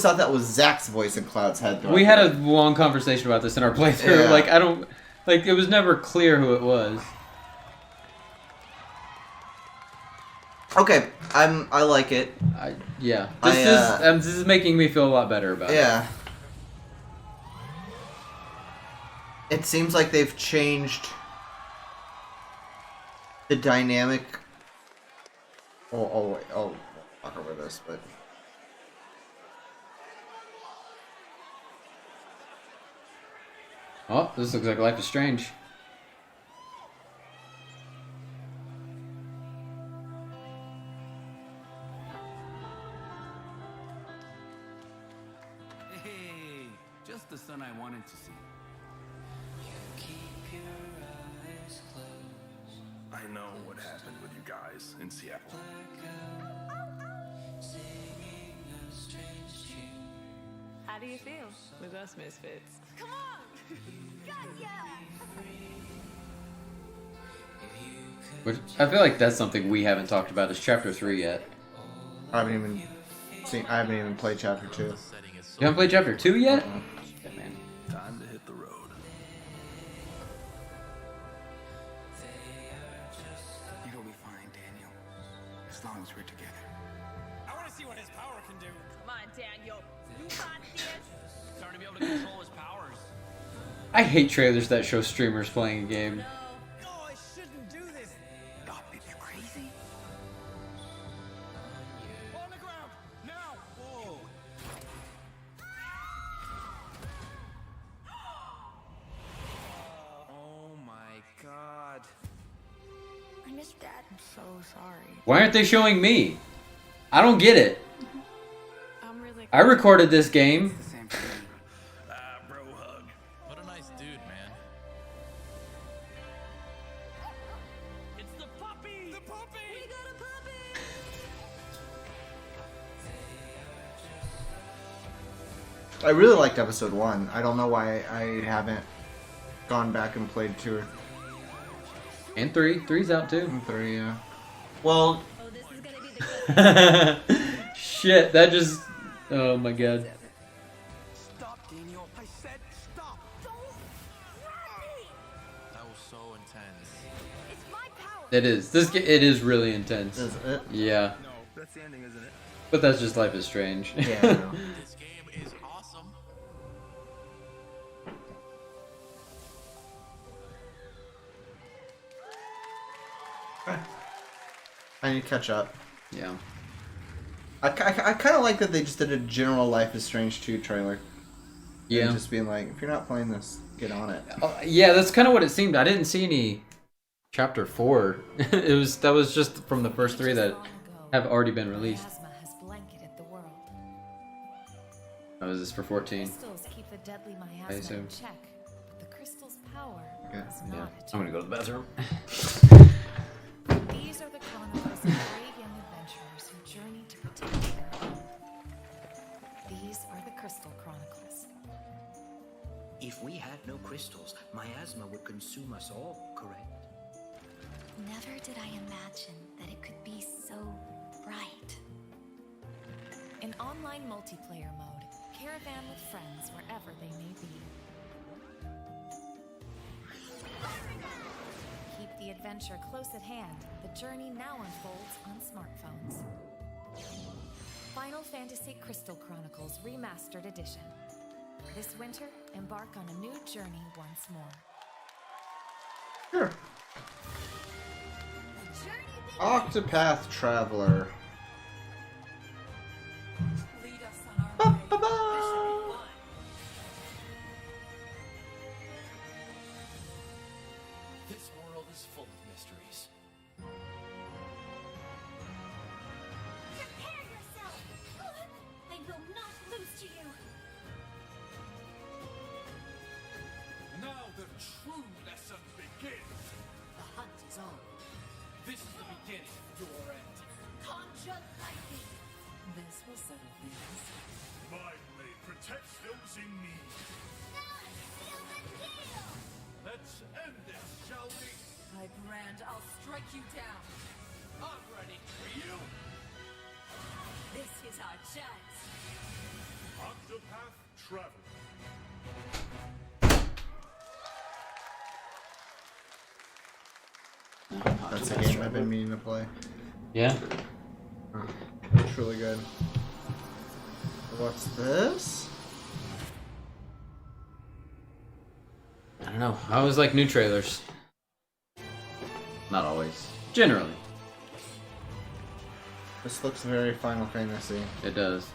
thought that was Zack's voice in Cloud's head. We had a long conversation about this in our playthrough. Yeah. It was never clear who it was. Okay, I like it. This is making me feel a lot better about it. Yeah. It seems like they've changed the dynamic. Oh wait, I'll talk over this, but Oh, this looks like Life is Strange. Hey, just the son I wanted to see. I know what happened with you guys in Seattle. How do you feel with us misfits? Come on! Which I feel like that's something we haven't talked about is Chapter 3 yet. I haven't even played Chapter 2. You haven't played Chapter 2 yet? Yeah, man. Time to hit the road. You'll be fine, Daniel. As long as we're together. I want to see what his power can do. Come on, Daniel. You got this. Starting to be able to control his powers. I hate trailers that show streamers playing a game. No, I shouldn't do this. God, babe, you crazy? On the ground, now. Whoa. Oh my god. I miss Dad. I'm so sorry. Why aren't they showing me? I don't get it. I'm really. I recorded this game. Bro hug. What a nice dude, man. It's the puppy. The puppy. We got a puppy. I really liked episode 1. I don't know why I haven't gone back and played 2 And 3. 3's out too. and 3. Yeah. Well, Oh, this is gonna be the. Shit, that just... Oh my god. Stop, Daniel. I said stop. That was so intense. It's my power. It is. It is really intense. is it? Yeah. No, that's the ending, isn't it? But that's just Life is Strange. Yeah. I know. This game is awesome. I need to catch up. Yeah. I kind of like that they just did a general Life is Strange 2 trailer. Yeah. And just being like, if you're not playing this, get on it. Yeah, that's kind of what it seemed. I didn't see any Chapter 4. That was just from the first 3 that have already been released. Oh, is this for 14? Crystals keep the deadly I miasma assume. in check, but the crystal's power is Yeah. not. I'm gonna go to the bathroom. These are the chronicles of brave young adventurers who journey to protect their home. These are the Crystal Chronicles. If we had no crystals, miasma would consume us all, correct? Never did I imagine that it could be so bright. In online multiplayer mode, caravan with friends wherever they may be. Keep the adventure close at hand. The journey now unfolds on smartphones. Final Fantasy Crystal Chronicles Remastered Edition. This winter, embark on a new journey once more. Sure. Octopath Traveler. This world is full of mysteries. Prepare yourself! I will not lose to you! Now the true lesson begins. The hunt is on. This is the beginning of your end. Conjure lightning! This will settle things. My blade protects those in need. Let's end this, shall we? My brand, I'll strike you down. I'm ready for you. This is our chance. Octopath Traveler. That's a game I've been meaning to play. Yeah. It's really good. What's this? I don't know. I always like new trailers. Not always. Generally. This looks very Final Fantasy. It does.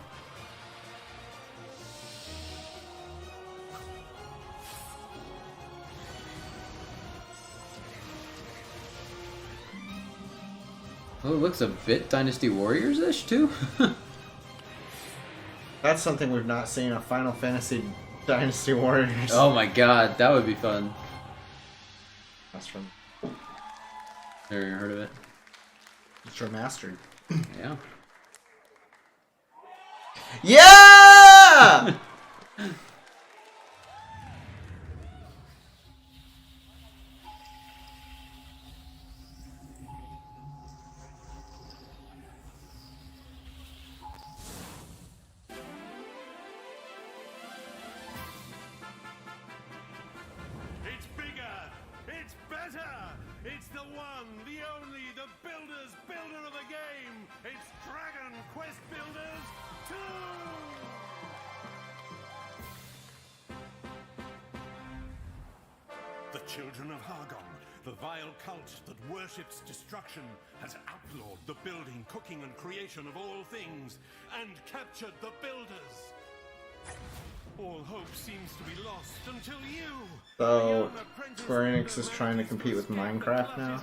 Well, it looks a bit Dynasty Warriors-ish, too. That's something we've not seen, a Final Fantasy Dynasty Warriors. Oh my god, that would be fun. That's from... Never even heard of it. It's remastered. Yeah. Yeah! It's bigger! It's better! It's the one, the only, the builder's builder of the game! It's Dragon Quest Builders 2! The children of Hargon, the vile cult that worships destruction, has outlawed the building, cooking, and creation of all things, and captured the builders. All hope seems to be lost until you... So, Square Enix is trying to compete with Minecraft now?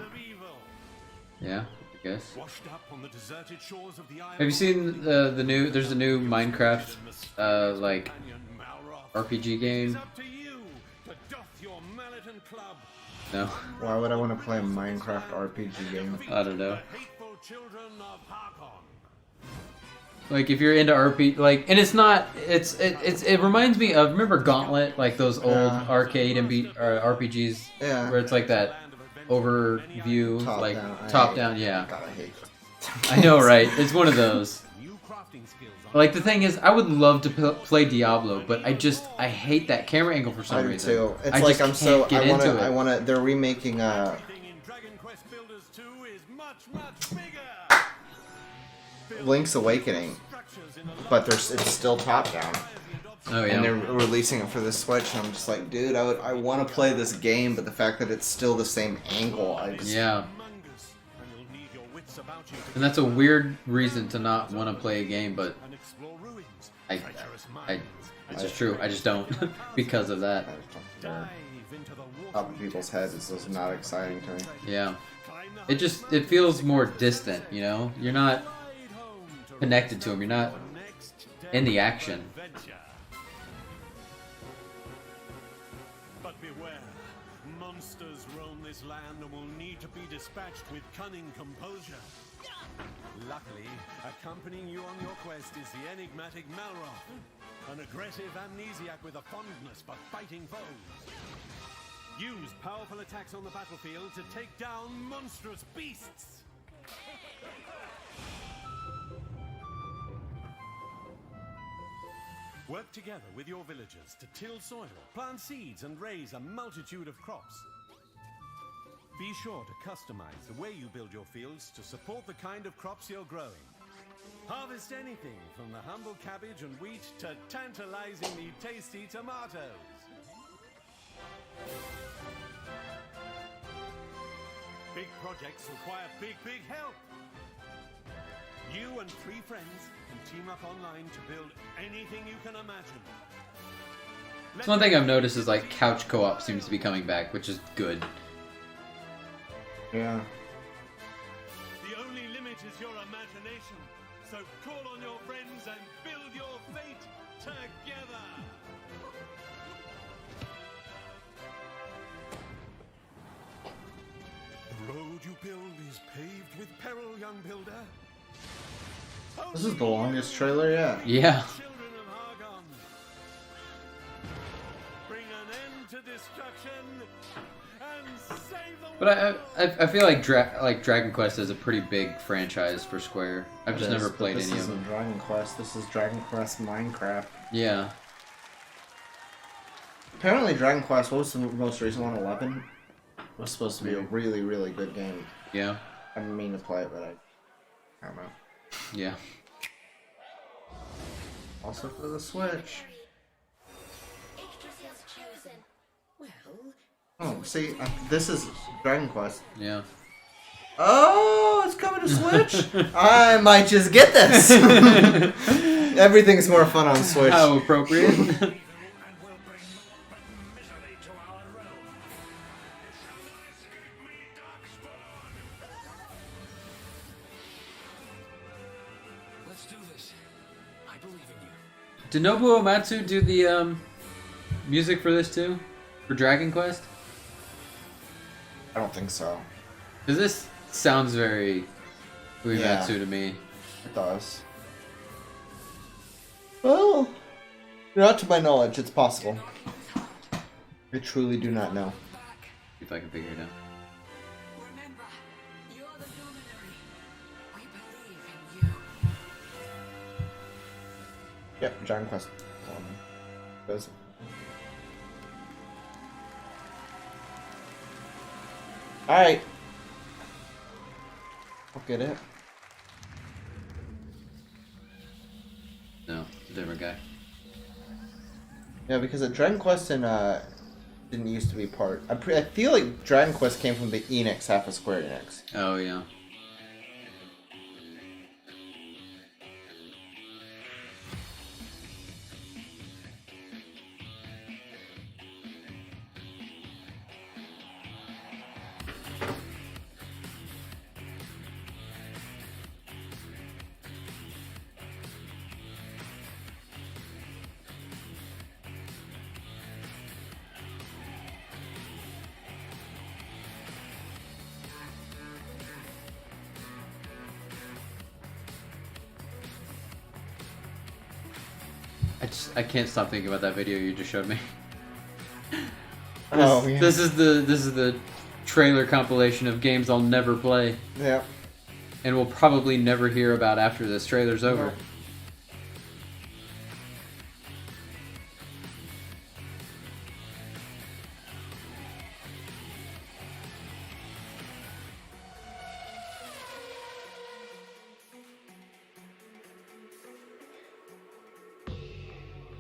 Yeah, I guess. Washed up on the deserted shores of the Have you seen the new? There's a new Minecraft like RPG game. No. Why would I want to play a Minecraft RPG game? I don't know. Like if you're into RPG, like, and it's not, it reminds me of, remember Gauntlet, like those old arcade and RPGs, yeah, where it's like that overview, top like down. top down, yeah. God, I hate I know, right? It's one of those. Like the thing is, I would love to play Diablo, but I hate that camera angle for some I do reason. too. It's I like just I'm can't so get into it. they're remaking Link's Awakening, but it's still top down. Oh yeah. And they're releasing it for the Switch, and I'm just like, dude, I want to play this game, but the fact that it's still the same angle, I just... Yeah. And that's a weird reason to not want to play a game, but it's just true. I just don't because of that. Top of people's heads is just not exciting to me. Yeah. It feels more distant, you know? You're not connected to them. You're not in the action. But beware, monsters roam this land and will need to be dispatched with cunning composure. Luckily, accompanying you on your quest is the enigmatic Malroth, an aggressive amnesiac with a fondness for fighting foes. Use powerful attacks on the battlefield to take down monstrous beasts. Work together with your villagers to till soil, plant seeds, and raise a multitude of crops. Be sure to customize the way you build your fields to support the kind of crops you're growing. Harvest anything from the humble cabbage and wheat to tantalizingly tasty tomatoes. Big projects require big help. You and 3 friends can team up online to build anything you can imagine. That's one thing I've noticed is like couch co-op seems to be coming back, which is good. Yeah. The only limit is your imagination. So call on your friends and build your fate together. The road you build is paved with peril, young builder. This is the longest trailer yet. Yeah. Children of Hargon, bring an end to destruction and save the But I feel like Dragon Quest is a pretty big franchise for Square. I've just never played any of them. This isn't Dragon Quest. This is Dragon Quest Minecraft. Yeah. Apparently, Dragon Quest, what was the most recent one? 11 was supposed to be a really, really good game. Yeah. I didn't mean to play it, but I don't know. Yeah. Also for the Switch. Oh, see, this is Dragon Quest. Yeah. Oh, it's coming to Switch? I might just get this. Everything's more fun on Switch. How appropriate. Did Nobuo Uematsu do the music for this too? For Dragon Quest? I don't think so. Because this sounds very Uematsu to me. It does. Well, not to my knowledge, it's possible. I truly do not know. See if I can figure it out. Yep, Dragon Quest. Goes. Alright. I'll get it. No, different guy. Yeah, because Dragon Quest and didn't used to be part. I feel like Dragon Quest came from the Enix half of Square Enix. Oh yeah. I can't stop thinking about that video you just showed me. This is the trailer compilation of games I'll never play. Yeah. And we'll probably never hear about after this trailer's over. No.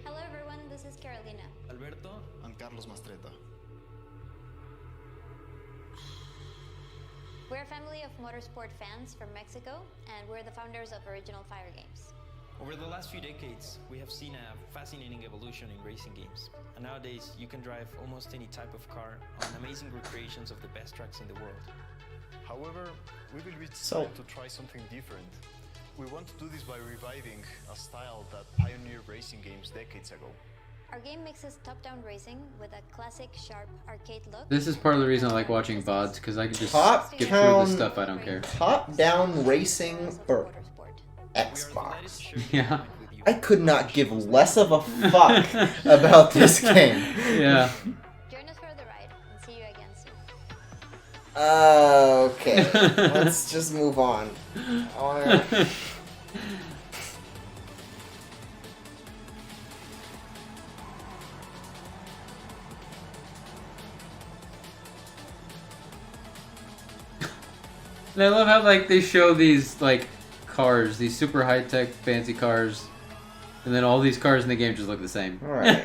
Hello everyone, this is Carolina. Alberto and Carlos Mastreta. We're a family of motorsport fans from Mexico, and we're the founders of Original Fire Games. Over the last few decades, we have seen a fascinating evolution in racing games. And nowadays, you can drive almost any type of car on amazing recreations of the best tracks in the world. However, we will be decided to try something different. We want to do this by reviving a style that pioneered racing games decades ago. Our game mixes top-down racing with a classic, sharp arcade look. This is part of the reason I like watching VODs, because I can just skip through the stuff I don't care. Top-down racing for Xbox. Yeah. I could not give less of a fuck about this game. Yeah. Join us for the ride and see you again soon. Okay, let's just move on. And I love how like they show these like cars, these super high tech fancy cars, and then all these cars in the game just look the same. Alright.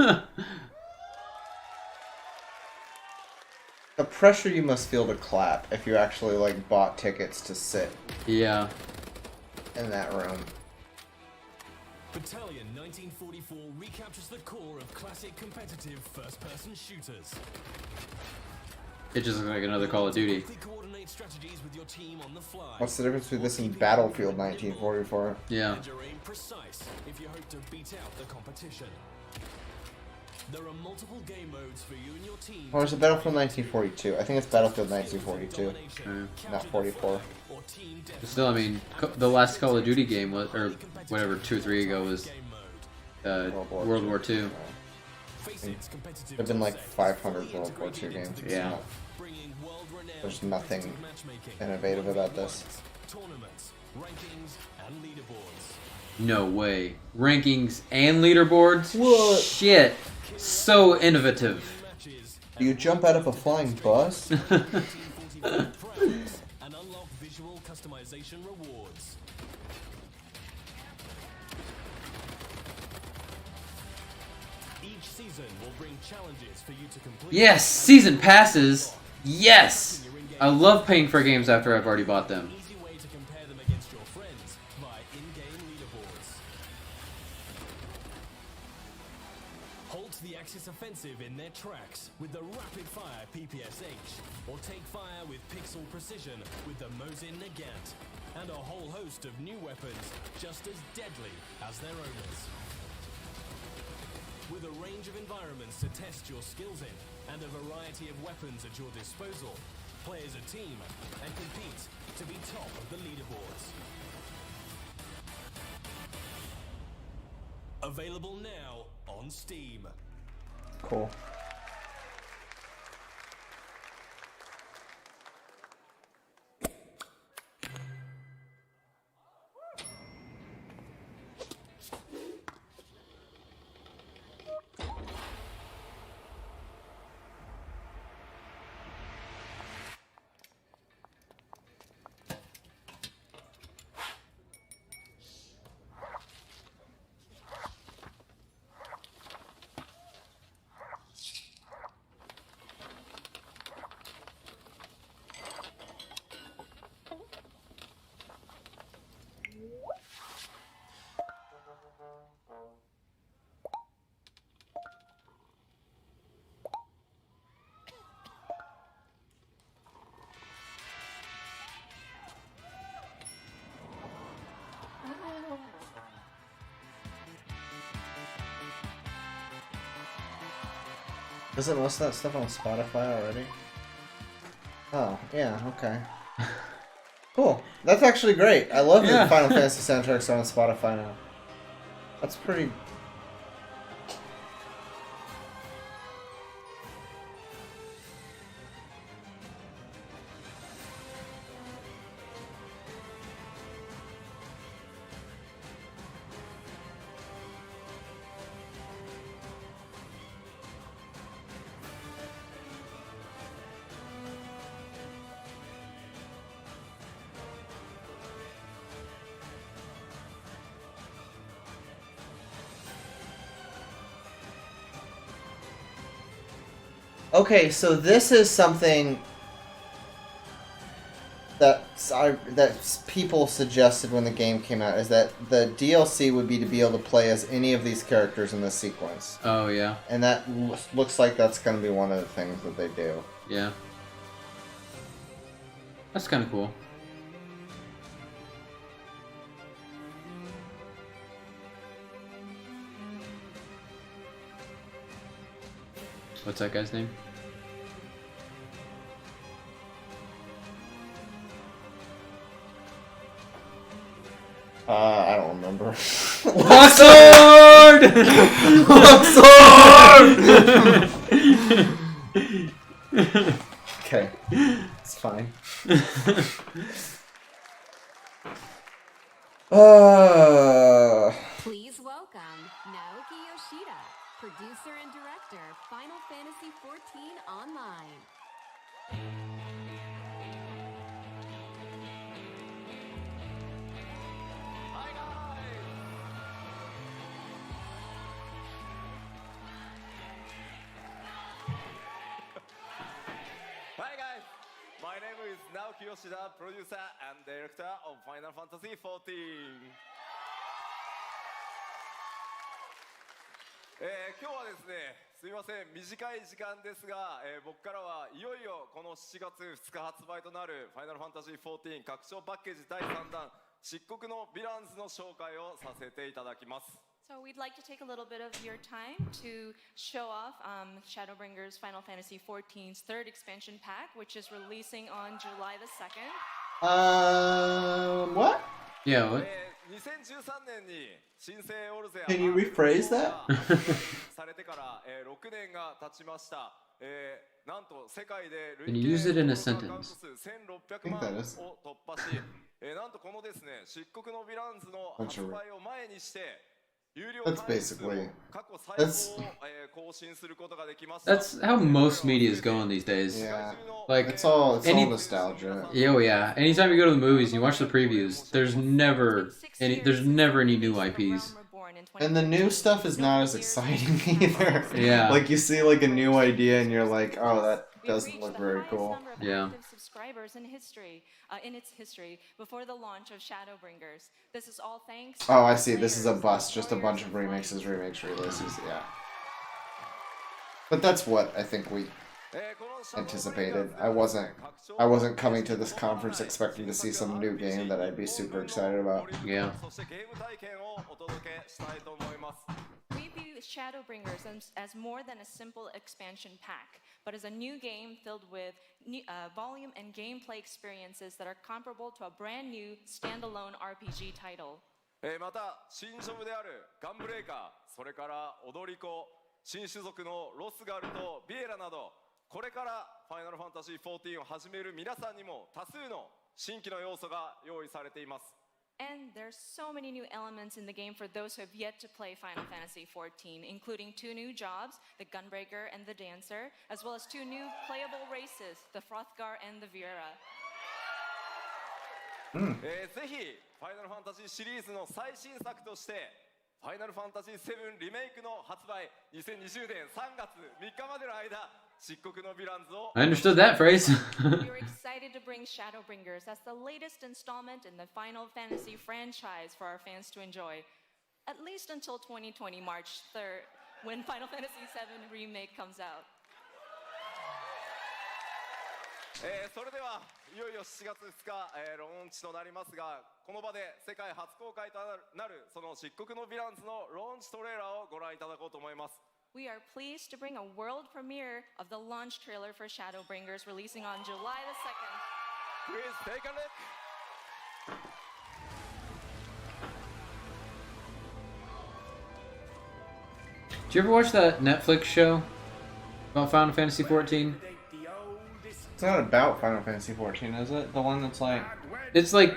The pressure you must feel to clap if you actually like bought tickets to sit. Yeah. In that room. Battalion 1944 recaptures the core of classic competitive first-person shooters. It just looks like another Call of Duty. What's the difference between this and Battlefield 1944? Yeah. Precise if you hope to beat out the competition. There are multiple game modes for you and your team. Or is it Battlefield 1942? I think it's Battlefield 1942. Not 44. Still, I mean, the last Call of Duty game was, or whatever, 2 or 3 ago was World War II. There've been like 500 World War II games. Yeah. There's nothing innovative about this. No way. Rankings and leaderboards? What? Shit. So innovative. Do you jump out of a flying bus? And unlock visual customization rewards. Each season will bring challenges for you to complete. Yes, season passes. Yes. I love paying for games after I've already bought them. Easy way to compare them against your friends via in-game leaderboards. Halt the Axis offensive in their tracks with the rapid-fire PPSH, or take fire with pixel precision with the Mosin Nagant, and a whole host of new weapons just as deadly as their owners. With a range of environments to test your skills in, and a variety of weapons at your disposal, play as a team and compete to be top of the leaderboards. Available now on Steam. Cool. Isn't most of that stuff on Spotify already? Oh, yeah, okay. Cool. That's actually great. I love that Final Fantasy soundtracks are on Spotify now. That's pretty... Okay, so this is something that people suggested when the game came out is that the DLC would be to be able to play as any of these characters in this sequence. Oh yeah. And that looks like that's going to be one of the things that they do. Yeah. That's kind of cool. What's that guy's name? I don't remember. Luxord! Luxord! Okay, it's fine. Please welcome Naoki Yoshida, producer and director, Final Fantasy XIV Online. Hi guys, my name is Naoki Yoshida, producer and director of Final Fantasy XIV. 今日はですね、すみません、短い時間ですが、僕からはいよいよこの7月2日発売となるファイナルファンタジー14拡張パッケージ第3弾漆黒のヴィランズの紹介をさせていただきます。So we'd like to take a little bit of your time to show off Shadowbringers Final Fantasy XIV's third expansion pack, which is releasing on July the 2nd. What? Yeah, what? 2013年に新生オルゼア Can you rephrase that? されてから6年が経ちました。なんと世界で Can you use it in a sentence? 1600万を突破し、なんとこのですね、漆黒のヴィランズの発売を前にして、That's basically that's how most media is going these days. Yeah, like it's all nostalgia. Oh yeah. Anytime you go to the movies and you watch the previews, there's never any new IPs. And the new stuff is not as exciting either. Yeah. Like you see like a new idea and you're like, oh, that doesn't look very cool. Yeah. Subscribers in its history before the launch of Shadowbringers. This is all thanks. Oh, I see. This is a bust, just a bunch of remixes, releases. Yeah. But that's what I think we anticipated. I wasn't coming to this conference expecting to see some new game that I'd be super excited about. Yeah. We view Shadowbringers as more than a simple expansion pack, but as a new game filled with volume and gameplay experiences that are comparable to a brand new standalone RPG title. また新ジョブであるガンブレーカー、それから踊り子、新種族のロスガルとビエラなど、これからファイナルファンタジー14を始める皆さんにも多数の新規の要素が用意されています。And there's so many new elements in the game for those who have yet to play Final Fantasy XIV, including 2 new jobs, the Gunbreaker and the Dancer, as well as 2 new playable races, the Frothgar and the Viera. ぜひファイナルファンタジーシリーズの最新作としてファイナルファンタジー7リメイクの発売2020年3月3日までの間 I understood that phrase. We're excited to bring Shadowbringers as the latest installment in the Final Fantasy franchise for our fans to enjoy, at least until 2020 March 3rd, when Final Fantasy VII Remake comes out. それではいよいよ7月2日、ローンチとなりますが、この場で世界初公開となるその漆黒のヴィランズのローンチトレーラーをご覧いただこうと思います。We are pleased to bring a world premiere of the launch trailer for Shadowbringers releasing on July the 2nd. Please take a look. Did you ever watch that Netflix show about Final Fantasy XIV? It's not about Final Fantasy XIV, is it? The one that's like... It's like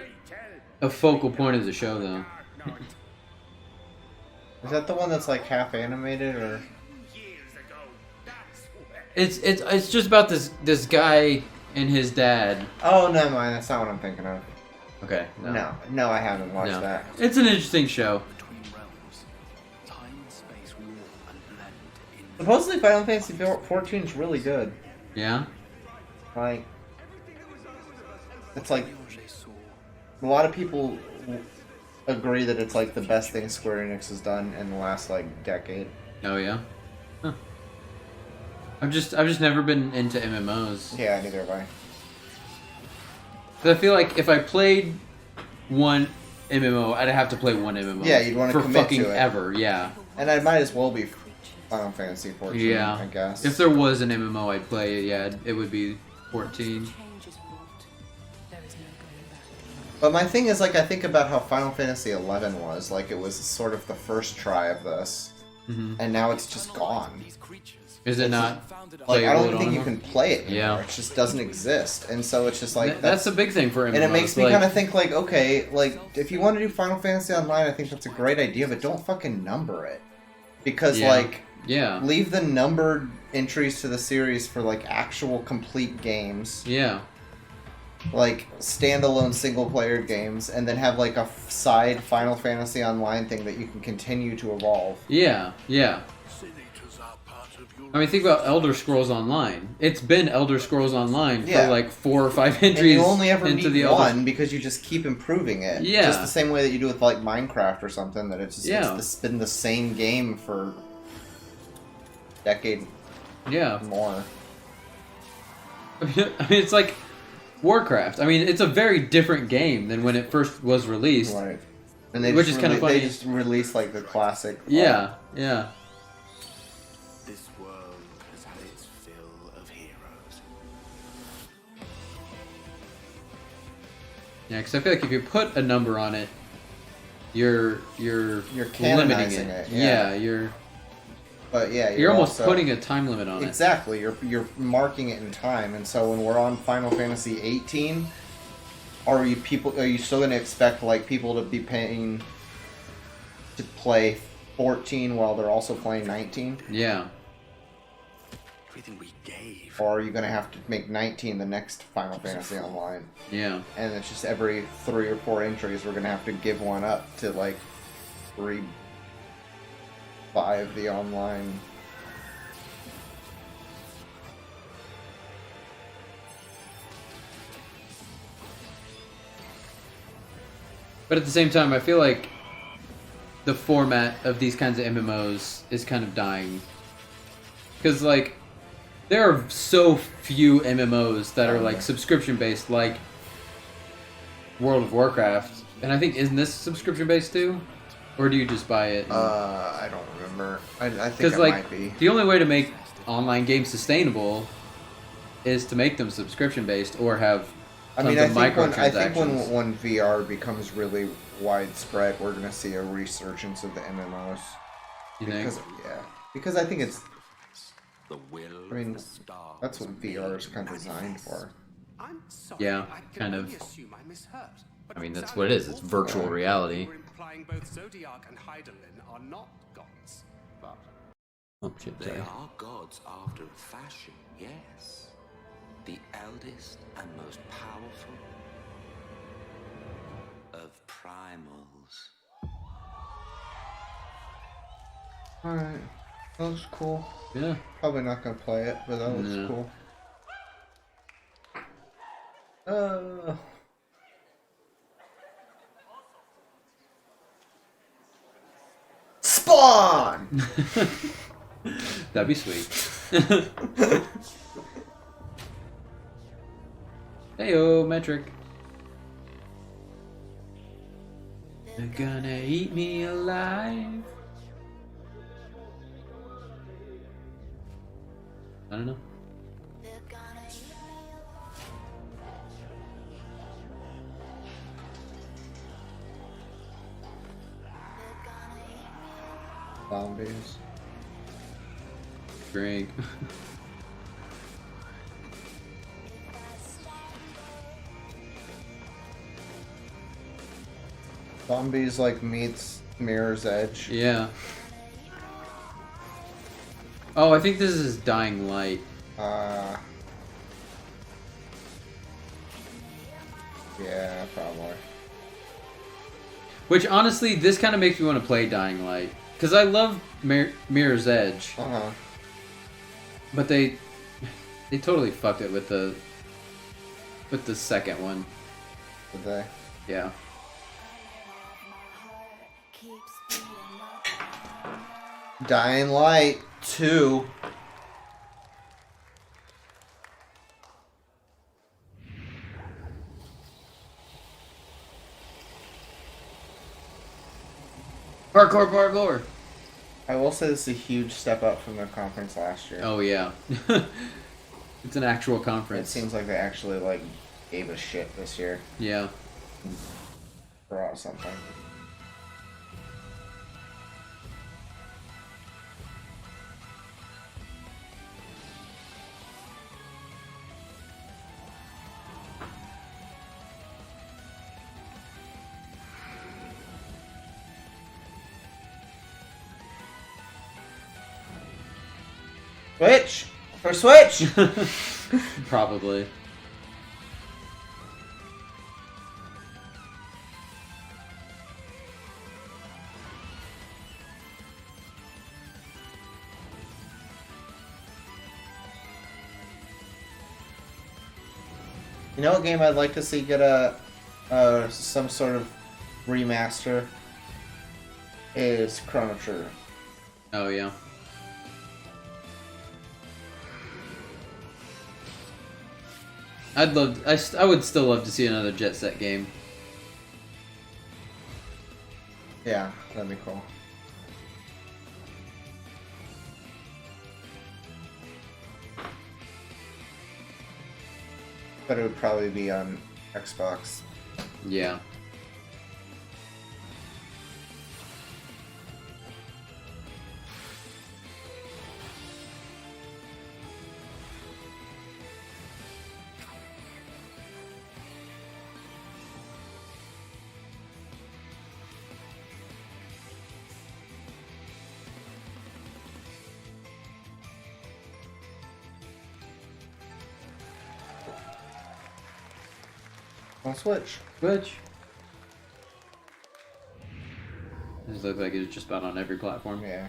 a focal point of the show, though. Is that the one that's like half animated, or...? It's just about this guy and his dad. Oh, never mind. That's not what I'm thinking of. Okay. No, I haven't watched that. It's an interesting show. Supposedly, Final Fantasy XIV is really good. Yeah. Like, it's like a lot of people agree that it's like the best thing Square Enix has done in the last like decade. Oh yeah. Huh. I've just never been into MMOs. Yeah, neither have I. But I feel like if I played one MMO, I'd have to play one MMO. Yeah, you'd want to for commit fucking to it. ever. Yeah. And I might as well be Final Fantasy 14. Yeah. I guess. If there was an MMO I'd play, yeah, it would be 14. But my thing is, like, I think about how Final Fantasy 11 was. Like, it was sort of the first try of this, and now it's just gone. Is it not? Like, I don't even think you can play it anymore. Yeah. It just doesn't exist, and so it's just like That's a big thing for MMOs. And it makes me like- kind of think, like, okay, like if you want to do Final Fantasy Online, I think that's a great idea, but don't fucking number it, because Yeah. leave the numbered entries to the series for like actual complete games. Yeah. Like standalone single player games, and then have like a side Final Fantasy Online thing that you can continue to evolve. Yeah, yeah. I mean, think about Elder Scrolls Online. It's been Elder Scrolls Online for like 4 or 5 entries. And you only ever into need the one because you just keep improving it. Yeah. Just the same way that you do with like Minecraft or something. That it's Yeah. it's been the same game for a decade. Yeah. More. I mean, it's like Warcraft. I mean, it's a very different game than when it first was released. Right. And they which just is kind of funny. They just released like the classic. Yeah, yeah. This world has had its fill of heroes. Yeah, because I feel like if you put a number on it, you're limiting canonizing it. it, yeah. You're. But yeah, You're almost also- putting a time limit on it. Exactly. You're marking it in time, and so when we're on Final Fantasy 18, are you still going to expect like people to be paying to play 14 while they're also playing 19? Yeah. Everything we gave. Or are you going to have to make 19 the next Final Fantasy Online? Yeah. And it's just every 3 or 4 entries we're going to have to give one up to like revive the online. But at the same time, I feel like the format of these kinds of MMOs is kind of dying. Because, like, there are so few MMOs that are, like, subscription-based, like World of Warcraft. And I think, isn't this subscription-based, too? Or do you just buy it? I don't remember. I think Because, it like, might be. the only way to make online games sustainable is to make them subscription-based or have I tons mean, of I microtransactions. think when VR becomes really widespread, we're going to see a resurgence of the MMOs. You think? Because I think it's. The will I mean, that's what VR is kind of designed for. Yeah, kind of. I mean, that's what it is. It's virtual reality. We're implying both Zodiac and Heidelin are not gods, but Oh, shit, They sorry. are gods after a fashion, yes. The eldest and most powerful of primals. Alright. That was cool. Yeah. Probably not going to play it, but that was No. cool. Spawn! That'd be sweet. Heyo, metric. They're gonna eat me alive. I don't know. Zombies. Drink. Zombies like meets Mirror's Edge. Yeah. Oh, I think this is Dying Light. Yeah, probably. Which, honestly, this kind of makes me want to play Dying Light. Because I love Mirror's Edge. Uh-huh. But they totally fucked it with the second one. Did they? Yeah. Dying Light 2. Parkour. I will say this is a huge step up from their conference last year. Oh yeah. It's an actual conference. It seems like they actually like gave a shit this year. Yeah. Brought something. Switch! For Switch! Probably. You know what game I'd like to see get a some sort of remaster is Chrono Trigger. Oh yeah. I would still love to see another Jet Set game. Yeah, that'd be cool. But it would probably be on Xbox. Yeah. On Switch. Switch. It looks like it's just about on every platform. Yeah.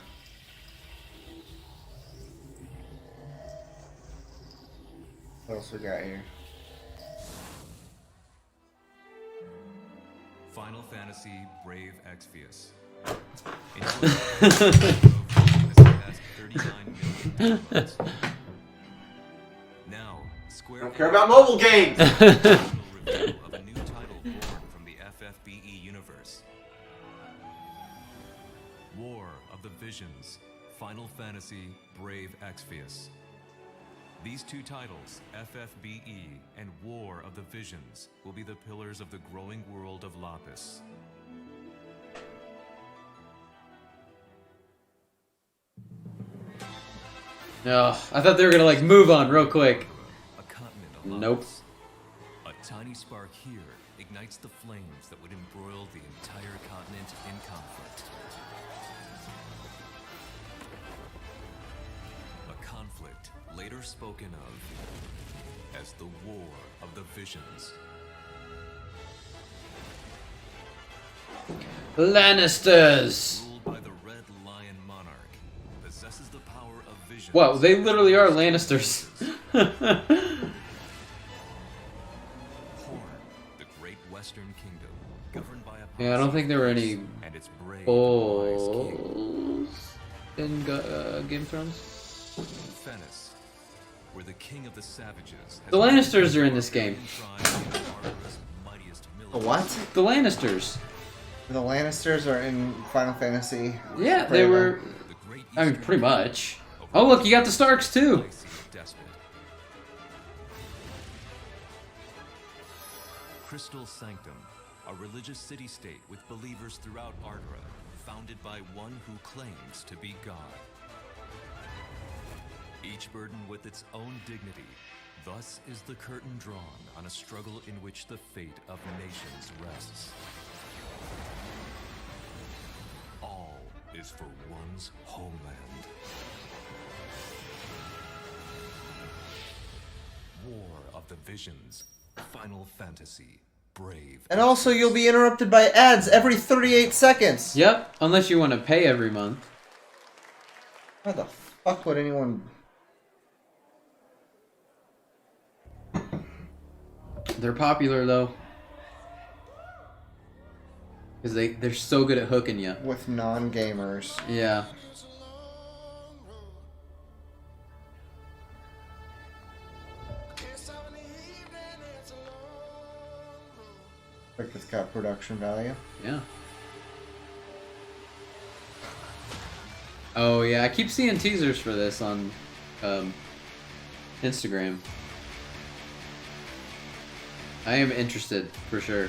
What else we got here? Final Fantasy Brave Exvius. Now, Square Don't care about mobile games! of a new title born from the FFBE universe. War of the Visions, Final Fantasy Brave Exvius. These two titles, FFBE and War of the Visions, will be the pillars of the growing world of Lapis. No, I thought they were gonna like move on real quick. A continent of Nope. Lapis. A tiny spark here ignites the flames that would embroil the entire continent in conflict. A conflict later spoken of as the War of the Visions. Lannisters! Ruled by the Red Lion Monarch, possesses the power of vision. Wow, they literally are Lannisters. Horn, the great Western Kingdom, governed by a Yeah, I don't think there were any and its brave bulls in Game of Thrones. Fennis, where the king of the savages. The Lannisters are in this game. The what? The Lannisters. The Lannisters are in Final Fantasy. Yeah, they were. I mean, pretty much. Oh, look, you got the Starks too. Crystal Sanctum, a religious city-state with believers throughout Ardra, founded by one who claims to be God. Each burdened with its own dignity, thus is the curtain drawn on a struggle in which the fate of nations rests. All is for one's homeland. War of the Visions, Final Fantasy, Brave. And also, you'll be interrupted by ads every 38 seconds. Yep, unless you want to pay every month. Why the fuck would anyone... They're popular though. Because they're so good at hooking you. With non-gamers. Yeah. Like it's got production value. Yeah. Oh yeah, I keep seeing teasers for this on Instagram. I am interested for sure.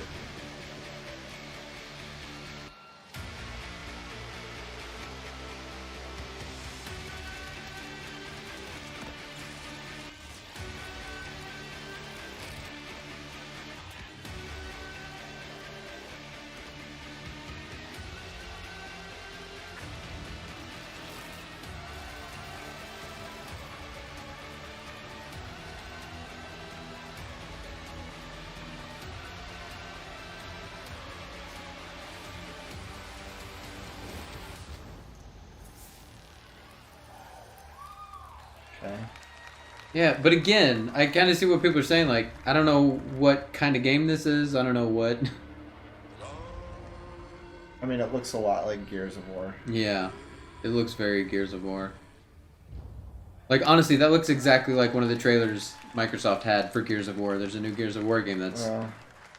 Okay. Yeah, but again, I kind of see what people are saying. Like, I don't know what kind of game this is. I don't know what. I mean, it looks a lot like Gears of War. Yeah, it looks very Gears of War. Like, honestly, that looks exactly like one of the trailers Microsoft had for Gears of War. There's a new Gears of War game that's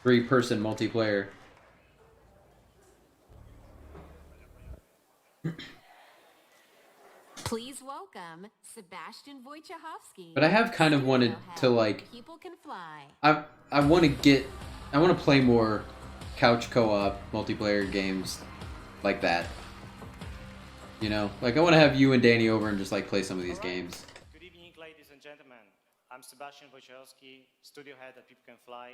3-person multiplayer. Please welcome Sebastian Wojciechowski. But I have kind of wanted to, like, People Can Fly. I want to play more couch co-op multiplayer games like that. You know, like I want to have you and Danny over and just like play some of these games. Good evening, ladies and gentlemen. I'm Sebastian Wojciechowski, studio head at People Can Fly,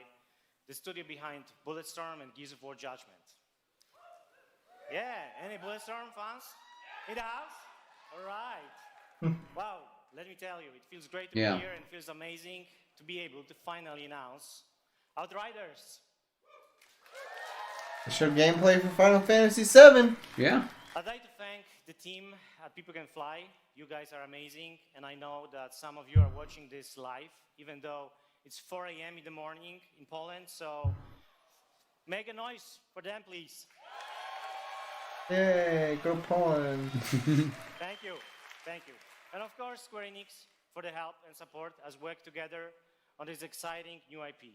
the studio behind Bulletstorm and Gears of War Judgment. Yeah, any Bulletstorm fans in the house? All right. Wow, let me tell you, it feels great to be here and it feels amazing to be able to finally announce Outriders. They showed gameplay for Final Fantasy VII. Yeah. I'd like to thank the team at People Can Fly. You guys are amazing, and I know that some of you are watching this live, even though it's 4 a.m. in the morning in Poland, so make a noise for them, please. Yay, go Poland. Thank you. Thank you. And of course, Square Enix for the help and support as we work together on this exciting new IP.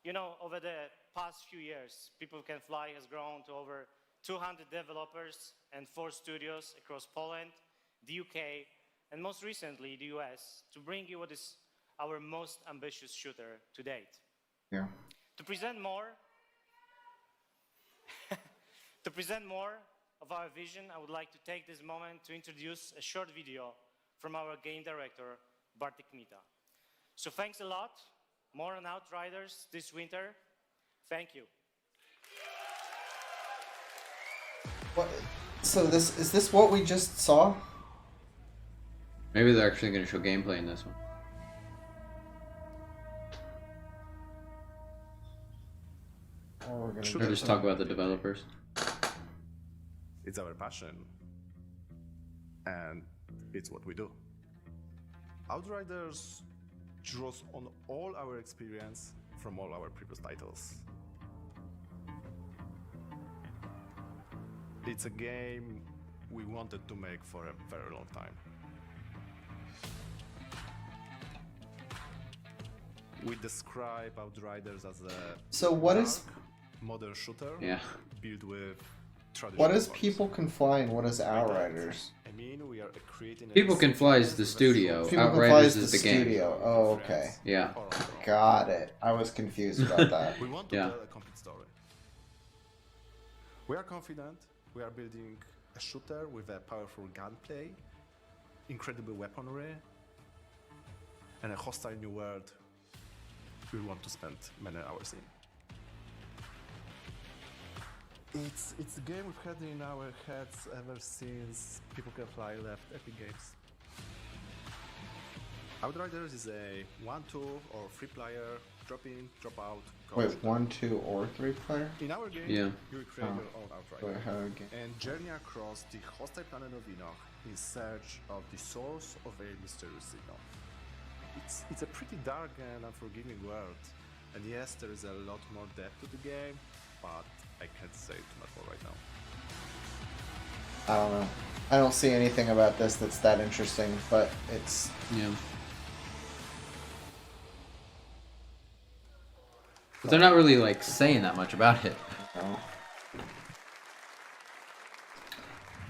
You know, over the past few years, People Can Fly has grown to over 200 developers and 4 studios across Poland, the UK, and most recently the US to bring you what is our most ambitious shooter to date. Yeah. To present more of our vision, I would like to take this moment to introduce a short video from our game director, Bartek Mita. So thanks a lot. More on Outriders this winter. Thank you. What? So is this what we just saw? Maybe they're actually going to show gameplay in this one. Or just talk about the developers. It's our passion, and it's what we do. Outriders draws on all our experience from all our previous titles. It's a game we wanted to make for a very long time. We describe Outriders as a modern shooter built with traditional. What is People Can Fly and what is Outriders? I mean, we are creating People Can Fly is the studio. People Outriders Can Fly is the game. studio. Oh, okay. Yeah. Got it. I was confused about that. We want to tell a complete story. We are confident we are building a shooter with a powerful gunplay, incredible weaponry, and a hostile new world we want to spend many hours in. It's a game we've had in our heads ever since People Can Fly left Epic Games. Outriders is a 1, 2, or 3 player, drop in, drop out. Wait, 1, 2, or 3 player? In our game, you create your own Outrider and journey across the hostile planet of Enoch in search of the source of a mysterious signal. It's a pretty dark and unforgiving world, and yes, there is a lot more depth to the game, but I can't say too much more right now. I don't know. I don't see anything about this that's that interesting, but it's... Yeah. But they're not really, like, saying that much about it. No.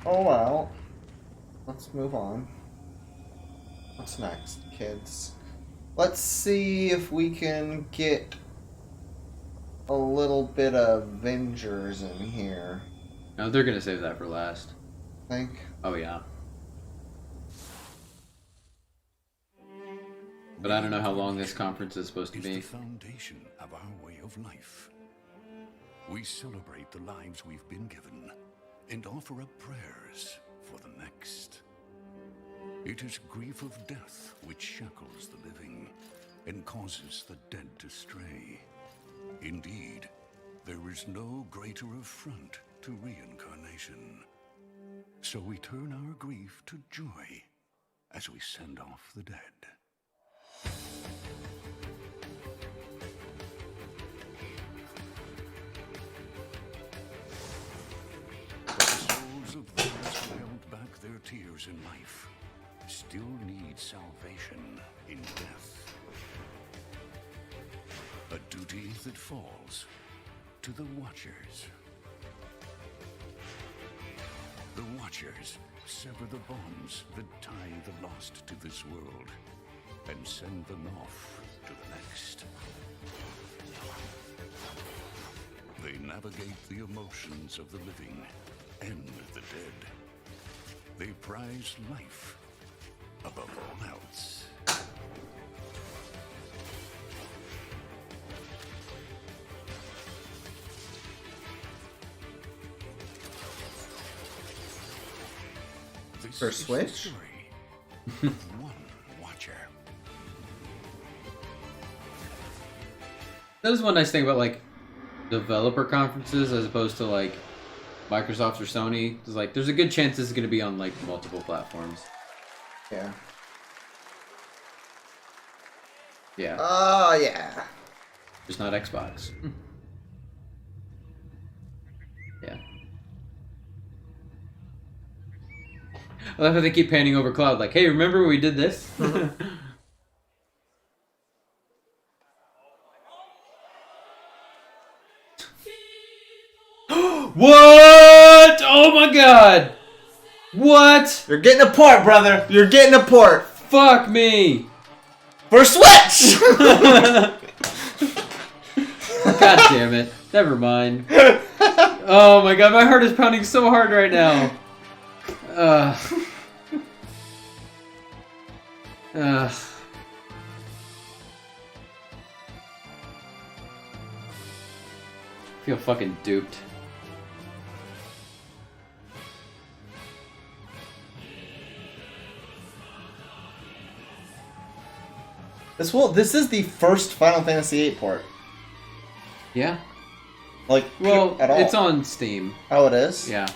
Oh well. Let's move on. What's next, kids? Let's see if we can get a little bit of Avengers in here. No, they're gonna save that for last. Think? Oh yeah. But I don't know how long this conference is supposed to be. The foundation of our way of life. We celebrate the lives we've been given and offer up prayers for the next. It is grief of death which shackles the living and causes the dead to stray. Indeed, there is no greater affront to reincarnation. So we turn our grief to joy as we send off the dead. But the souls of those who held back their tears in life still need salvation in death. A duty that falls to the Watchers. The Watchers sever the bonds that tie the lost to this world and send them off to the next. They navigate the emotions of the living and the dead. They prize life above all else. For Switch? One Watcher. That is one nice thing about like developer conferences as opposed to like Microsoft or Sony. Is like there's a good chance this is going to be on like multiple platforms. Yeah. Yeah. Oh, yeah. Just not Xbox. Yeah. I love how they keep panning over Cloud like, hey, remember when we did this? What? Oh my god! What? You're getting a port, brother. You're getting a port. Fuck me. For Switch! God damn it. Never mind. Oh my god, my heart is pounding so hard right now. Feel fucking duped. This is the first Final Fantasy VIII port. Yeah. Like, well, at all. It's on Steam. Oh, it is? Yeah.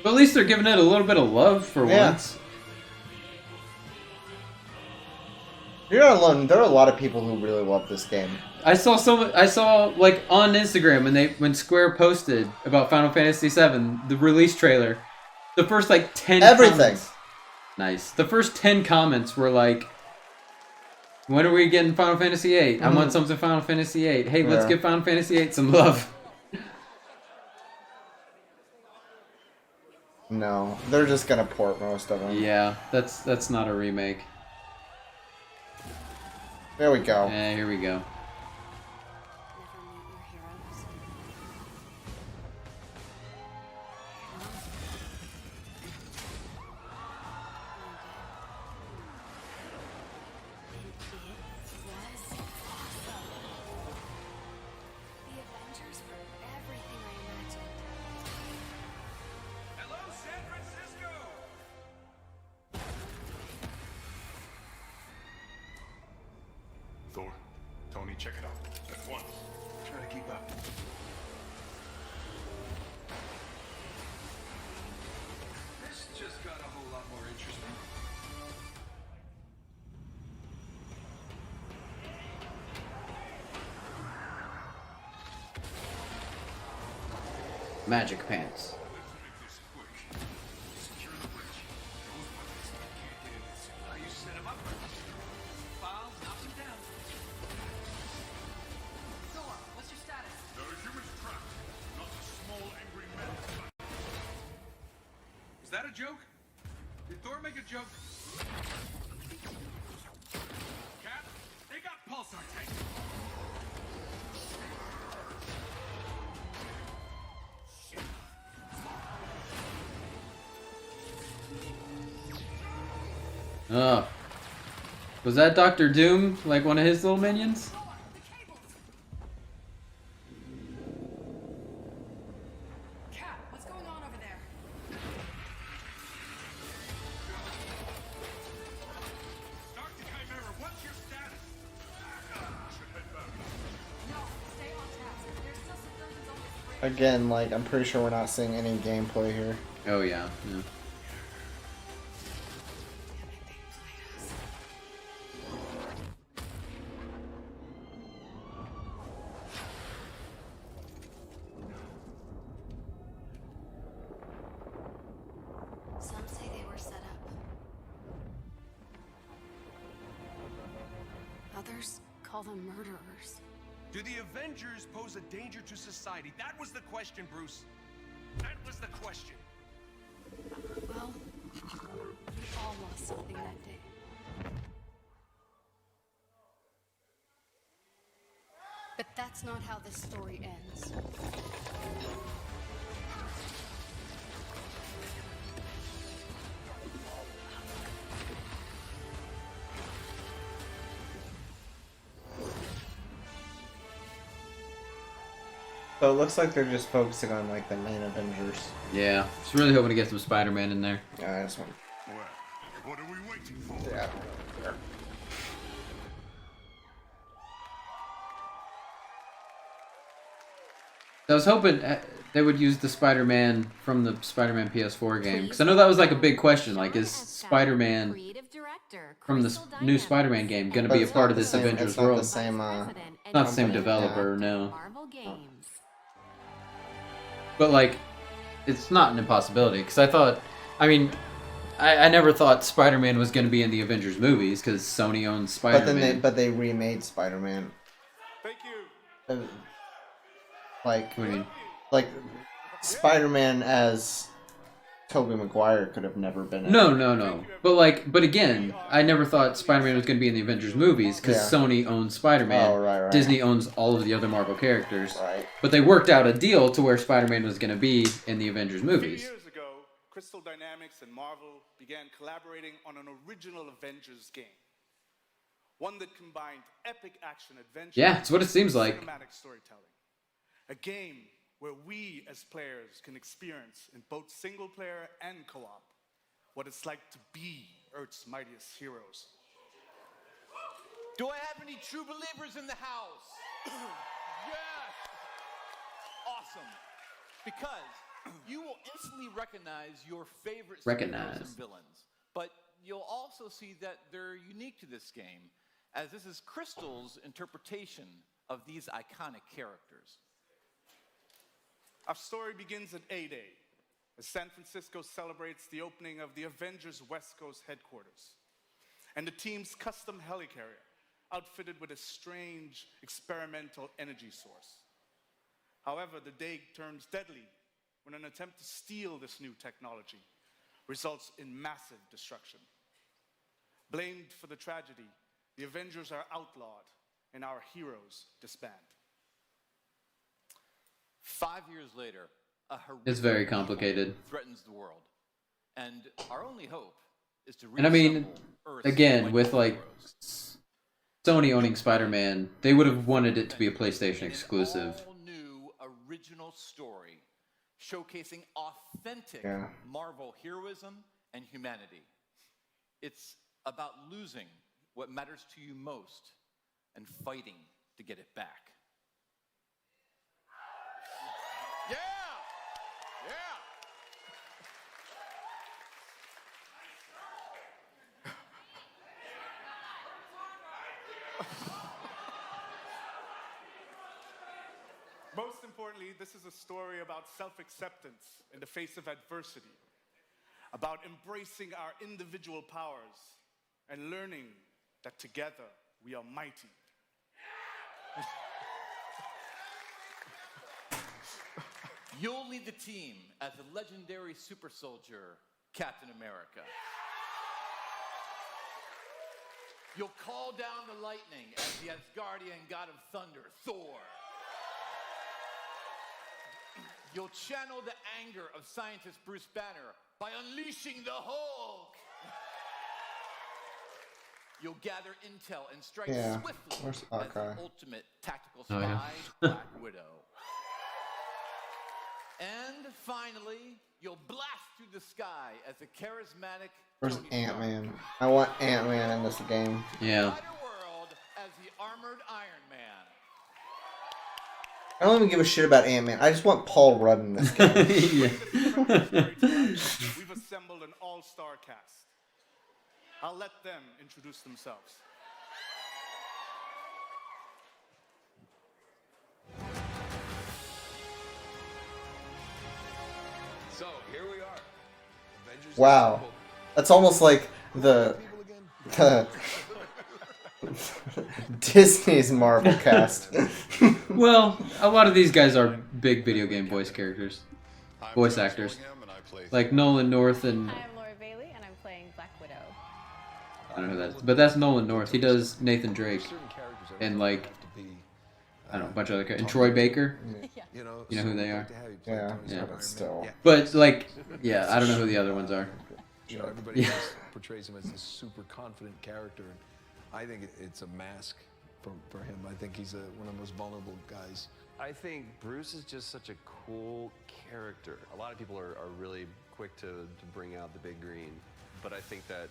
But at least they're giving it a little bit of love for once. You're not alone. There are a lot of people who really love this game. I saw like on Instagram when Square posted about Final Fantasy VII, the release trailer, the first like 10 everything. Comments, nice. The first 10 comments were like, when are we getting Final Fantasy VIII? I want something Final Fantasy VIII. Hey, let's give Final Fantasy VIII some love. No, they're just gonna port most of them. Yeah, that's not a remake. There we go. Yeah, here we go. Thor, Tony, check it out. At once. Try to keep up. This just got a whole lot more interesting. magic pants. Is that a joke? Did Thor make a joke? Cap, they got pulsar tanks. Oh. Was that Doctor Doom, like one of his little minions? Cap, what's going on over there? Start to Chimera, what's your status? Should head back. No, stay on task. There's still civilians on this bridge. Again, like, I'm pretty sure we're not seeing any gameplay here. Oh yeah. Yeah. Some say they were set up. Others call them murderers. Do the Avengers pose a danger to society? That was the question, Bruce. That was the question. Well, we all lost something that day. But that's not how this story ends. So it looks like they're just focusing on like the main Avengers. Yeah, just really hoping to get some Spider-Man in there. Yeah, I just want. Well, what are we waiting for? Yeah. Sure. I was hoping they would use the Spider-Man from the Spider-Man PS4 game, because I know that was like a big question. Like, is Spider-Man from the new Spider-Man game going to be a part of this Avengers world? It's not the same. Not the same developer, no. But like, it's not an impossibility, because I never thought Spider-Man was going to be in the Avengers movies, because Sony owns Spider-Man. But they remade Spider-Man. Thank you. Like, what do you mean? Like, Spider-Man as Tobey Maguire could have never been in. No. But again, I never thought Spider-Man was going to be in the Avengers movies because Sony owns Spider-Man. Oh, right. Disney owns all of the other Marvel characters. Right. But they worked out a deal to where Spider-Man was going to be in the Avengers movies. 2 years ago, Crystal Dynamics and Marvel began collaborating on an original Avengers game. One that combined epic action adventure. Yeah, it's what it seems like. Cinematic storytelling. A game where we as players can experience in both single player and co-op what it's like to be Earth's mightiest heroes. Do I have any true believers in the house? Yes! Awesome. Because you will instantly recognize your favorite heroes and villains. But you'll also see that they're unique to this game, as this is Crystal's interpretation of these iconic characters. Our story begins at A-Day, as San Francisco celebrates the opening of the Avengers West Coast headquarters, and the team's custom helicarrier, outfitted with a strange experimental energy source. However, the day turns deadly when an attempt to steal this new technology results in massive destruction. Blamed for the tragedy, the Avengers are outlawed and our heroes disband. 5 years later, a horrific It's very complicated. threatens the world, and our only hope is to And I mean, reassemble Earth's again, mighty with like heroes. Sony owning Spider-Man, they would have wanted it to be a PlayStation exclusive. An all-new original story showcasing authentic Marvel heroism and humanity. It's about losing what matters to you most and fighting to get it back. Yeah! Yeah! Most importantly, this is a story about self-acceptance in the face of adversity, about embracing our individual powers and learning that together we are mighty. You'll lead the team as the legendary super soldier, Captain America. You'll call down the lightning as the Asgardian god of thunder, Thor. You'll channel the anger of scientist Bruce Banner by unleashing the Hulk. You'll gather intel and strike swiftly as the ultimate tactical spy, Black Widow. And finally, you'll blast through the sky as a charismatic Where's Ant-Man? I want Ant-Man in this game. Yeah. World as the armored Iron Man. I don't even give a shit about Ant-Man. I just want Paul Rudd in this game. We've assembled an all-star cast. I'll let them introduce themselves. So here we are. Avengers Wow. That's almost like the Disney's Marvel cast. Well, a lot of these guys are big video game voice characters. Voice actors. Like Nolan North and... I'm Laura Bailey, and I'm playing Black Widow. I don't know who that is. But that's Nolan North. He does Nathan Drake. And like... I don't know, a bunch of other characters. And Troy Baker. You know who they are? Yeah, but still. But like, yeah, I don't know who the other ones are. You know, everybody portrays him as this super confident character, and I think it's a mask for him. I think he's one of the most vulnerable guys. I think Bruce is just such a cool character. A lot of people are really quick to bring out the big green, but I think that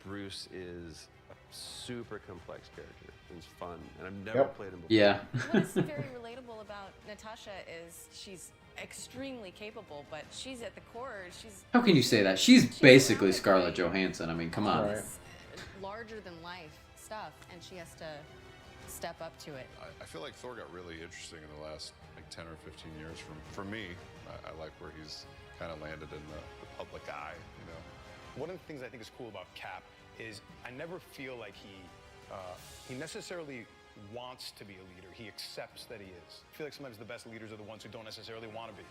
Bruce is a super complex character. It's fun, and I've never played him before. Yeah. What's very relatable about Natasha is she's extremely capable, but she's at the core. She's How can you say that? She's basically Scarlett Johansson. I mean, come on. larger than life stuff, and she has to step up to it. I feel like Thor got really interesting in the last like 10 or 15 years. For me, I like where he's kind of landed in the public eye. You know. One of the things I think is cool about Cap is I never feel like he necessarily wants to be a leader. He accepts that he is. I feel like sometimes the best leaders are the ones who don't necessarily want to be,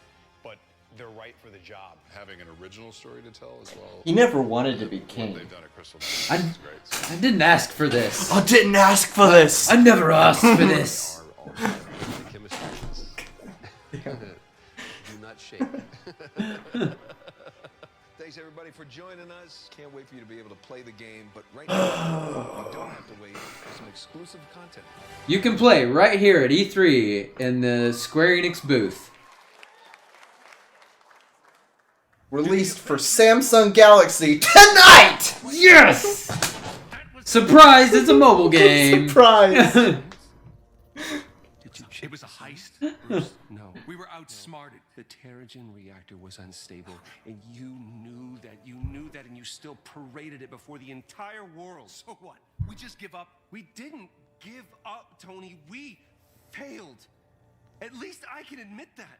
but they're right for the job. Having an original story to tell as well. He never wanted to be king. They've done at Crystal Dynamics is great. I didn't ask for this. I didn't ask for this. I never asked for this. The chemistry is... Do not shake. Thanks everybody for joining us. Can't wait for you to be able to play the game, but right now you don't have to wait for some exclusive content. You can play right here at E3 in the Square Enix booth. Released for Samsung Galaxy tonight! Yes! Surprise, it's a mobile game. Surprise! It was a heist, Bruce. No. We were outsmarted. The Terrigen reactor was unstable, and you knew that, and you still paraded it before the entire world. So what? We just give up? We didn't give up, Tony. We failed. At least I can admit that.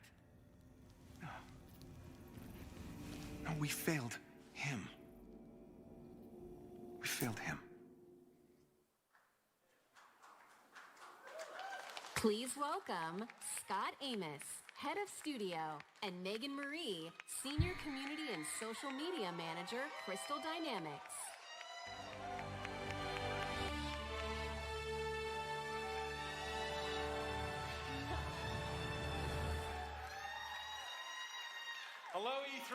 No, we failed him. We failed him. Please welcome Scott Amos, Head of Studio, and Megan Marie, Senior Community and Social Media Manager, Crystal Dynamics. Hello, E3.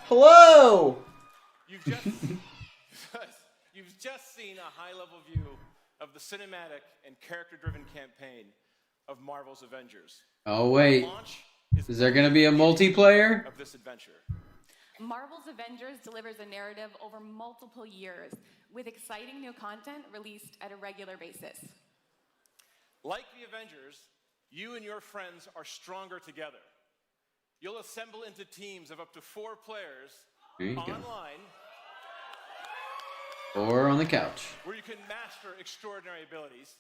Hello. You've just seen a high-level view of the cinematic and character-driven campaign of Marvel's Avengers. Oh wait, is there gonna be a multiplayer? Of this adventure. Marvel's Avengers delivers a narrative over multiple years, with exciting new content released at a regular basis. Like the Avengers, you and your friends are stronger together. You'll assemble into teams of up to 4 players There you go. online, Or on the couch. where you can master extraordinary abilities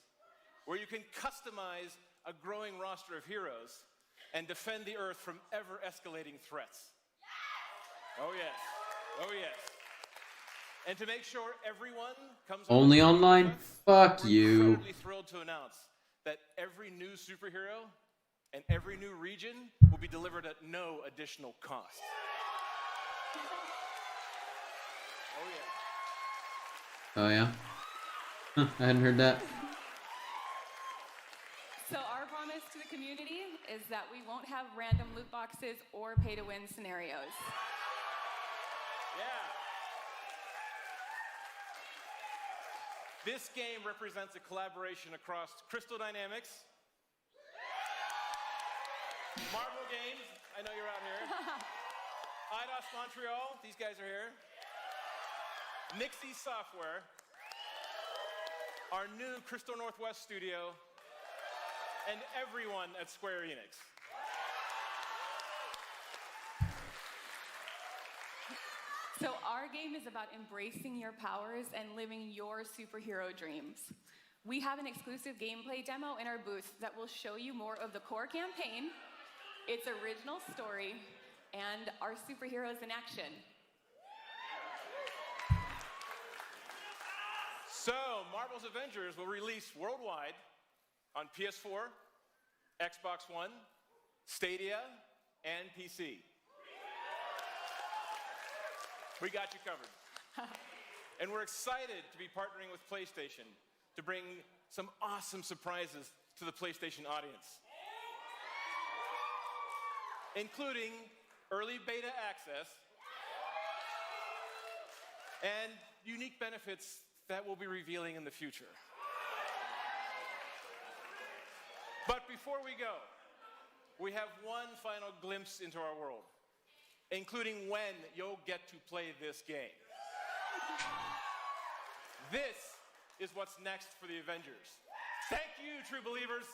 where you can customize a growing roster of heroes and defend the Earth from ever-escalating threats. Oh yes, oh yes. And to make sure everyone comes Only online? Fuck you. We're incredibly thrilled to announce that every new superhero and every new region will be delivered at no additional cost. Oh yeah. Oh yeah? Huh, I hadn't heard that. So our promise to the community is that we won't have random loot boxes or pay-to-win scenarios. Yeah. This game represents a collaboration across Crystal Dynamics, Marvel Games, I know you're out here, IDOS Montreal, these guys are here, Nixie Software, our new Crystal Northwest studio, and everyone at Square Enix. So our game is about embracing your powers and living your superhero dreams. We have an exclusive gameplay demo in our booth that will show you more of the core campaign, its original story, and our superheroes in action. So, Marvel's Avengers will release worldwide on PS4, Xbox One, Stadia, and PC. We got you covered. And we're excited to be partnering with PlayStation to bring some awesome surprises to the PlayStation audience, including early beta access and unique benefits that we'll be revealing in the future. But before we go, we have one final glimpse into our world, including when you'll get to play this game. This is what's next for the Avengers. Thank you, true believers.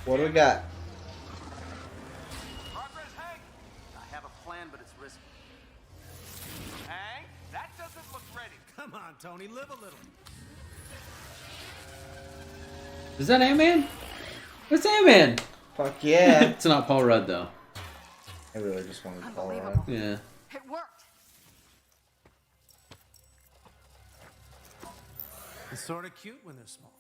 What do we got? Progress, Hank. I have a plan, but it's risky. Hank, that doesn't look ready. Come on, Tony, live a little. Is that Ant-Man? It's Ant-Man! Fuck yeah. It's not Paul Rudd, though. I really just wanted Paul Rudd. Yeah. It worked. It's sort of cute when they're small.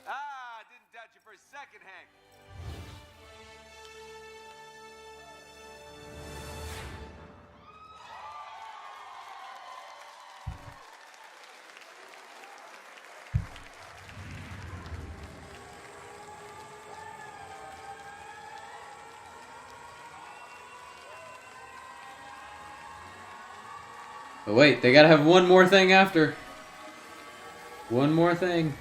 Ah, didn't doubt you for a second, Hank. But wait, they gotta have one more thing after. One more thing.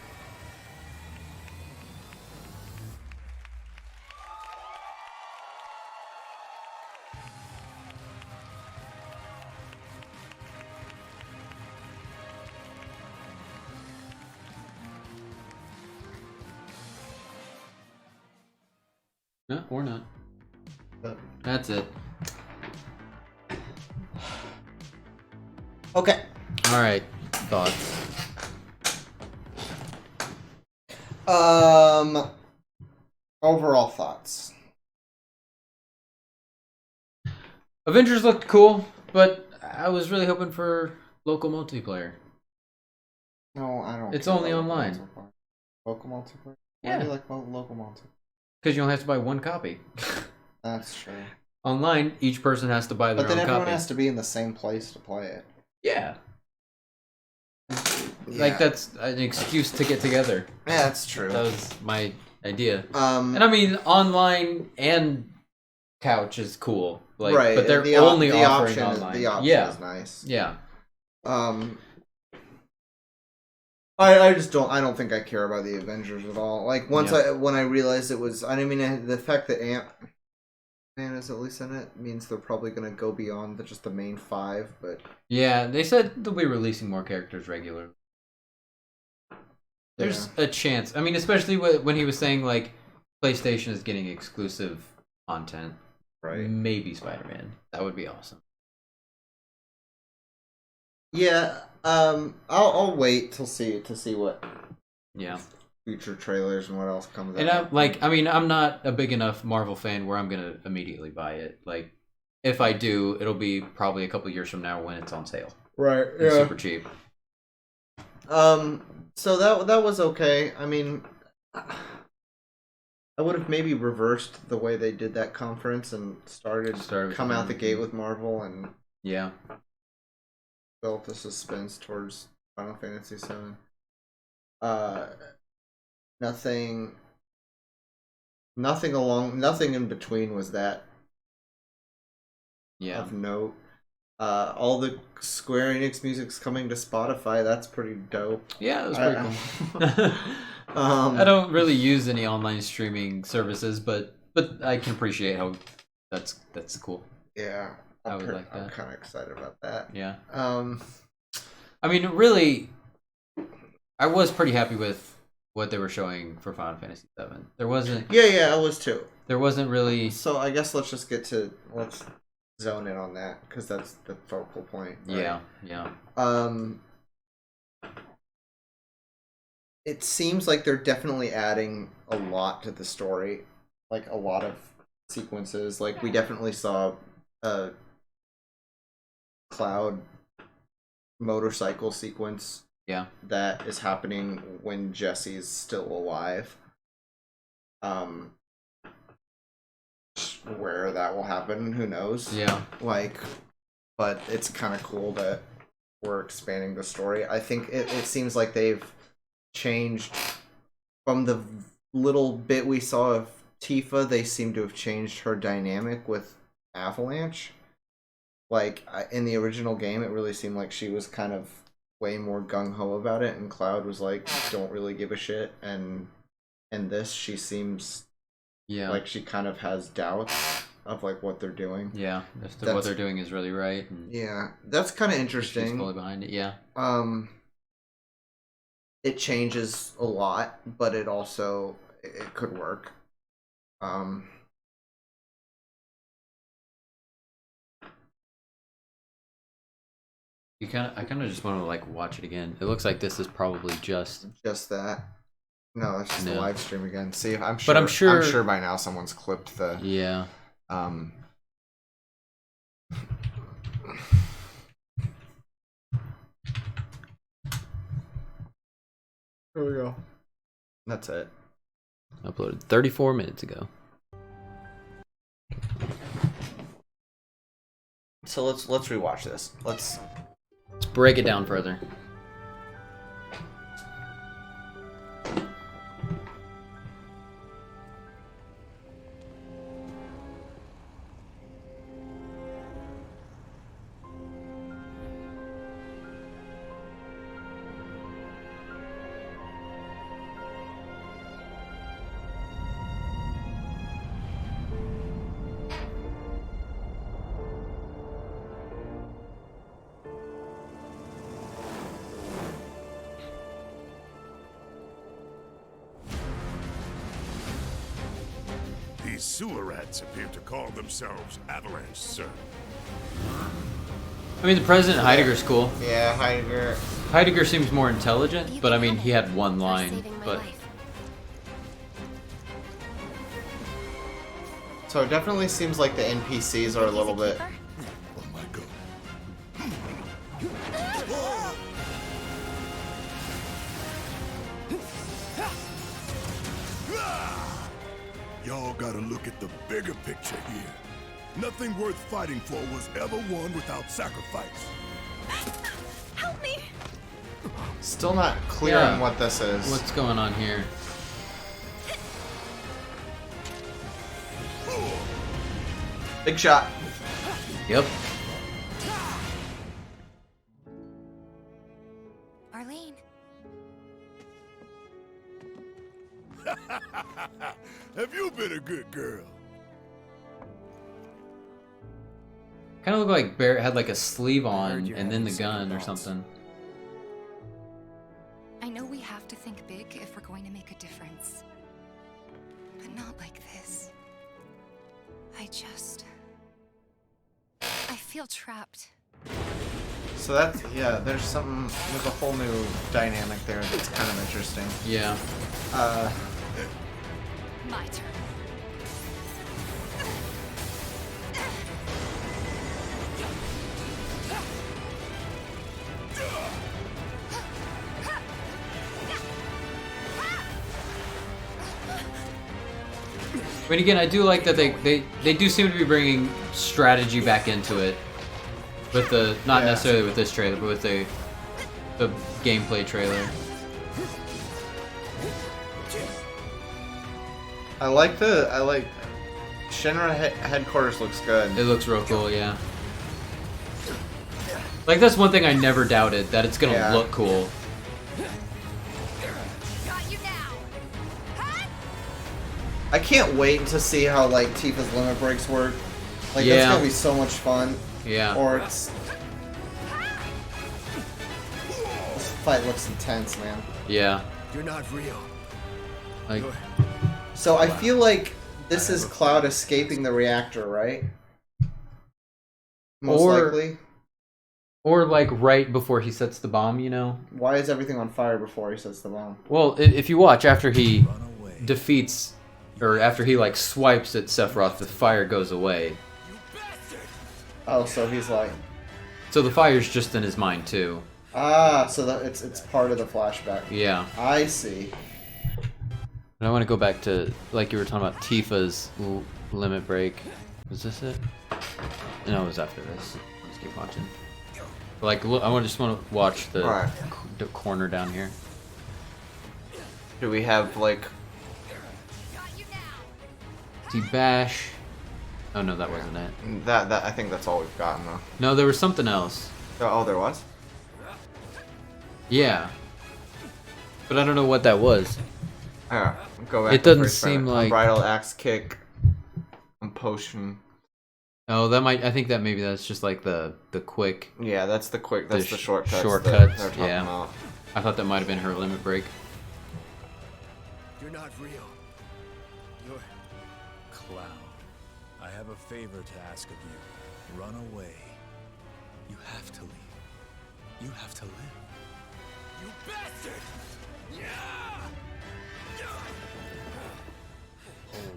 No, or not. That's it. Okay. Alright. Thoughts. Overall thoughts. Avengers looked cool, but I was really hoping for local multiplayer. No, I don't. It's care only about online. Local multiplayer? Yeah. Why do you like local multiplayer? Because you only have to buy one copy. That's true. Online, each person has to buy their But then own everyone copy. has to be in the same place to play it. Yeah. Like, that's an excuse to get together. Yeah, that's true. That was my idea. And I mean, online and couch is cool. Like, right, but they're the only the offering option online. the option yeah. is nice. Yeah. I just don't. I don't think I care about the Avengers at all. Like once Yeah. when I realized it was. I mean, the fact that Ant-Man is at least in it means they're probably gonna go beyond just the main 5. But Yeah, they said they'll be releasing more characters regularly. There's a chance. I mean, especially when he was saying, like, PlayStation is getting exclusive content. Right. Maybe Spider-Man. That would be awesome. Yeah, I'll wait to see what Yeah. future trailers and what else comes And out. I'm not a big enough Marvel fan where I'm gonna immediately buy it. Like, if I do, it'll be probably a couple years from now when it's on sale. Right. It's super cheap. So that was okay. I mean, I would have maybe reversed the way they did that conference and started come out the gate with Marvel and yeah, built the suspense towards Final Fantasy VII. Nothing in between was that of note. All the Square Enix music's coming to Spotify. That's pretty dope. Yeah, it was pretty cool. I don't really use any online streaming services, but I can appreciate how that's cool. Yeah, I would like that. I'm kind of excited about that. Yeah. I mean, really, I was pretty happy with what they were showing for Final Fantasy VII. There wasn't. Yeah, I was too. There wasn't really. So I guess let's zone in on that because that's the focal point. Right? Yeah. It seems like they're definitely adding a lot to the story, like a lot of sequences. Like we definitely saw a Cloud motorcycle sequence. Yeah. That is happening when Jesse's still alive. Where that will happen, who knows? Yeah. But it's kind of cool that we're expanding the story. I think it seems like they've changed from the little bit we saw of Tifa. They seem to have changed her dynamic with Avalanche. Like in the original game, it really seemed like she was kind of way more gung-ho about it, and Cloud was like, don't really give a shit, and in this she seems like she kind of has doubts of like what they're doing. Yeah, what they're doing is really right. Yeah, that's kind of interesting. She's fully behind it. Yeah. It changes a lot, but it also it could work. I kind of just want to like watch it again. It looks like this is probably just that. No, it's just a live stream again. See, I'm I'm sure by now someone's clipped the Here we go. That's it. Uploaded 34 minutes ago. So let's rewatch this. Let's break it down further. These sewer rats appear to call themselves Avalanche, sir. I mean, the president Heidegger's cool. Yeah, Heidegger. Heidegger seems more intelligent, but I mean, he had one line. But so it definitely seems like the NPCs are a little bit. Oh my god. Y'all gotta look at the bigger picture here. Nothing worth fighting for was ever won without sacrifice. Help me! Still not clear on what this is. What's going on here? Big shot. Yep. Arlene. Have you been a good girl? Kind of looked like Barrett had like a sleeve on and then the gun or something. I know we have to think big if we're going to make a difference. But not like this. I feel trapped. So that's there's a whole new dynamic there that's kind of interesting. Yeah. My turn. But again, I do like that they do seem to be bringing strategy back into it, with the not necessarily with this trailer, but with the gameplay trailer. I like Shinra headquarters looks good. It looks real cool, yeah. Like that's one thing I never doubted, that it's gonna look cool. I can't wait to see how like Tifa's limit breaks work. Like that's gonna be so much fun. Yeah. Or it's this fight looks intense, man. Yeah. You're not real. Like, so I feel like this is Cloud escaping the reactor, right? Most likely. Or like right before he sets the bomb, you know? Why is everything on fire before he sets the bomb? Well, if you watch, after he defeats, or after he like swipes at Sephiroth, the fire goes away. Oh, so he's like... So the fire's just in his mind too. Ah, so that it's part of the flashback. Yeah. I see. And I want to go back to, like you were talking about, Tifa's limit break. Was this it? No, it was after this. Let's keep watching. Like, look, just want to watch the corner down here. Do we have like... See, bash. Oh no, that wasn't it. That I think that's all we've gotten though. No, there was something else. Oh, there was? Yeah. But I don't know what that was. Yeah, go back. It doesn't seem like Unbridled axe kick, potion. Oh, that might. I think that maybe that's just like the quick. Yeah, that's the quick. That's the shortcuts. Shortcuts. They're talking about. I thought that might have been her limit break. You're not real. You're Cloud. I have a favor to ask of you. Run away. You have to leave. You have to live. You bastard! Yeah!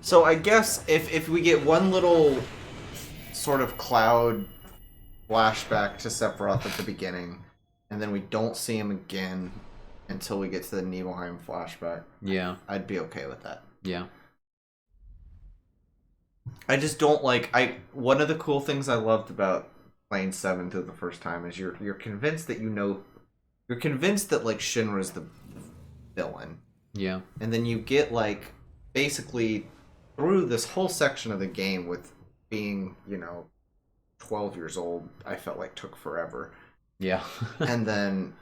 So I guess if we get one little sort of Cloud flashback to Sephiroth at the beginning, and then we don't see him again until we get to the Nibelheim flashback, yeah, I'd be okay with that. Yeah. I just don't like one of the cool things I loved about playing 7 through the first time is you're convinced that you're convinced that like Shinra's the villain. Yeah. And then you get like basically through this whole section of the game with being, 12 years old, I felt like took forever. Yeah. And then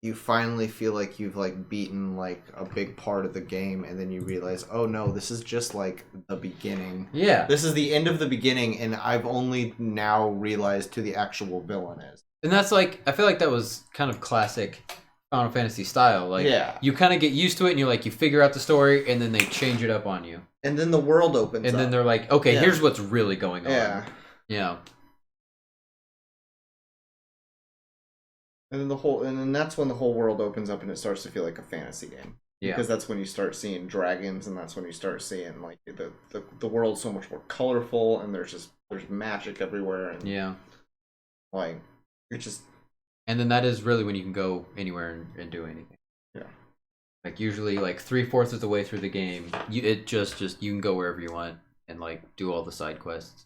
you finally feel like you've like beaten like a big part of the game, and then you realize, oh no, this is just like the beginning. Yeah. This is the end of the beginning, and I've only now realized who the actual villain is. And that's like, I feel like that was kind of classic Final Fantasy style. Like, you kind of get used to it, and you figure out the story, and then they change it up on you. And then the world opens up. And then they're like, okay, here's what's really going on. Yeah. Yeah. And then that's when the whole world opens up and it starts to feel like a fantasy game. Yeah. Because that's when you start seeing dragons, and that's when you start seeing like the world's so much more colorful, and there's magic everywhere, and like it's just. And then that is really when you can go anywhere and do anything. Yeah. Like usually, like 3/4 of the way through the game, you can go wherever you want and like do all the side quests.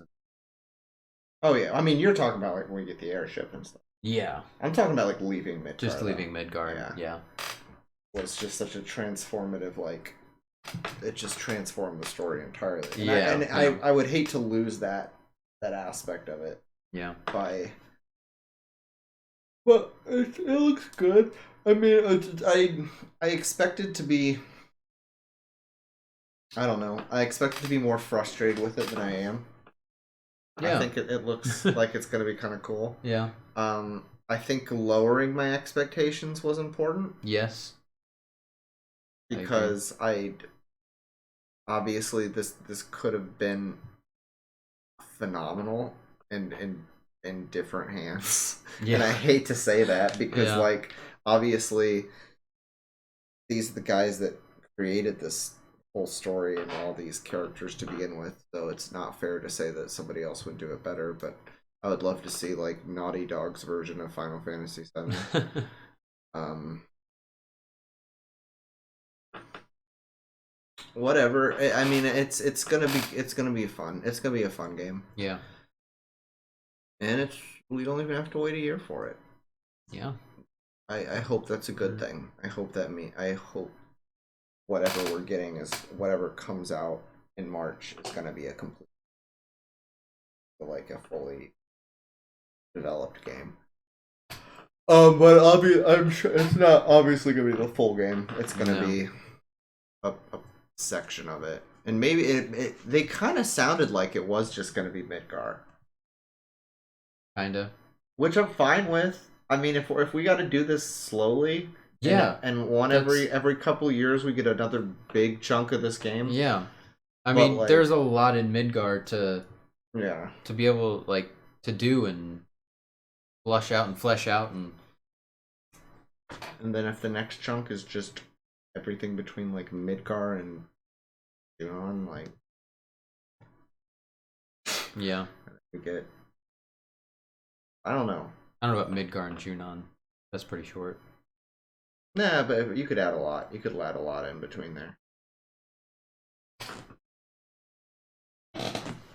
Oh yeah, I mean you're talking about like when we get the airship and stuff. Yeah. I'm talking about like leaving Midgard. Just leaving Midgard. Yeah. Was just such a transformative like. It just transformed the story entirely. And I would hate to lose that aspect of it. Yeah. But it looks good. I mean, I expected to be. I don't know. I expected to be more frustrated with it than I am. Yeah. I think it looks like it's going to be kind of cool. Yeah. I think lowering my expectations was important. Yes. Because obviously this could have been phenomenal, and in different hands. Yeah. And I hate to say that because, Yeah. like, obviously, these are the guys that created this whole story and all these characters to begin with, so it's not fair to say that somebody else would do it better, but I would love to see, like, Naughty Dog's version of Final Fantasy VII. Whatever. I mean, it's gonna be fun. It's gonna be a fun game. Yeah. And we don't even have to wait a year for it. Yeah. I hope that's a good thing. I hope whatever we're getting is whatever comes out in March is gonna be a complete, like, a fully developed game. But I'm sure it's not obviously gonna be the full game. It's gonna be a section of it, and maybe they kind of sounded like it was just gonna be Midgar. Kinda. Which I'm fine with. I mean, if we got to do this slowly, yeah, and every couple years we get another big chunk of this game. Yeah, I mean, like, there's a lot in Midgard to be able, like, to do and flesh out, and then if the next chunk is just everything between, like, Midgar and Junon, like, yeah, we get. I don't know about Midgar and Junon. That's pretty short. Nah, but you could add a lot. You could add a lot in between there.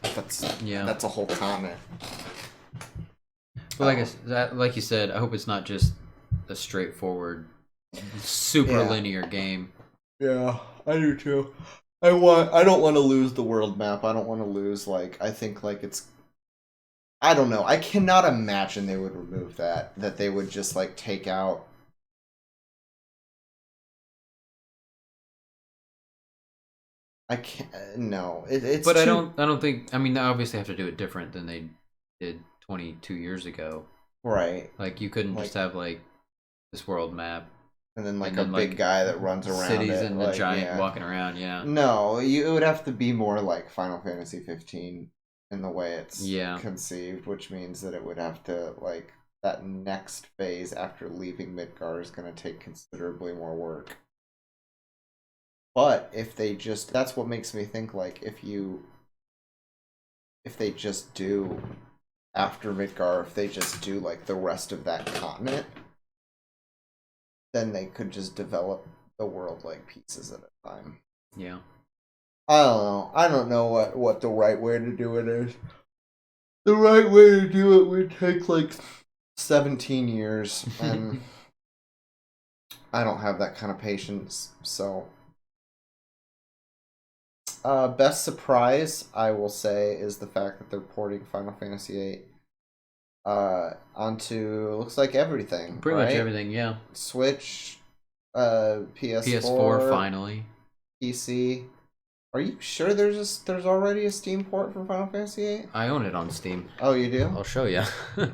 That's a whole comment. But like you said, I hope it's not just a straightforward, super linear game. Yeah, I do too. I don't want to lose the world map. I don't want to lose, like, I think, like, it's. I don't know. I cannot imagine they would remove that. That they would just, like, take out. I can't. No, it's. But I don't think. I mean, they obviously have to do it different than they did 22 years ago. Right. Like, you couldn't just have, like, this world map. And then, like, a big guy that runs around cities it, and like, the giant walking around. Yeah. No, it would have to be more like Final Fantasy 15 in the way it's conceived, which means that it would have to, like, that next phase after leaving Midgar is going to take considerably more work. But if they just, that's what makes me think, like, if they just do after Midgar, if they just do, like, the rest of that continent, then they could just develop the world, like, pieces at a time. Yeah. I don't know. I don't know what the right way to do it is. The right way to do it would take, like, 17 years, and I don't have that kind of patience, so. Best surprise, I will say, is the fact that they're porting Final Fantasy VIII onto, looks like everything. Pretty much everything, yeah. Switch, PS4. PS4, finally. PC. Are you sure there's already a Steam port for Final Fantasy VIII? I own it on Steam. Oh, you do? I'll show you. Because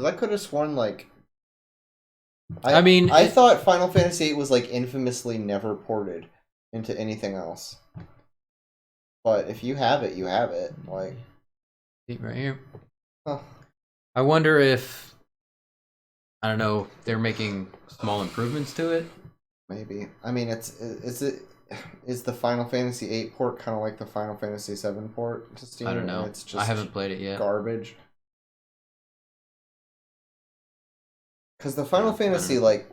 I could have sworn, like, I thought Final Fantasy VIII was, like, infamously never ported into anything else. But if you have it, you have it. Like, right here. Huh. I wonder if, I don't know, they're making small improvements to it. Maybe. I mean, is the Final Fantasy VIII port kind of like the Final Fantasy VII port to Steam? I don't know. It's just I haven't played it yet. Garbage. Because the Final Fantasy, like,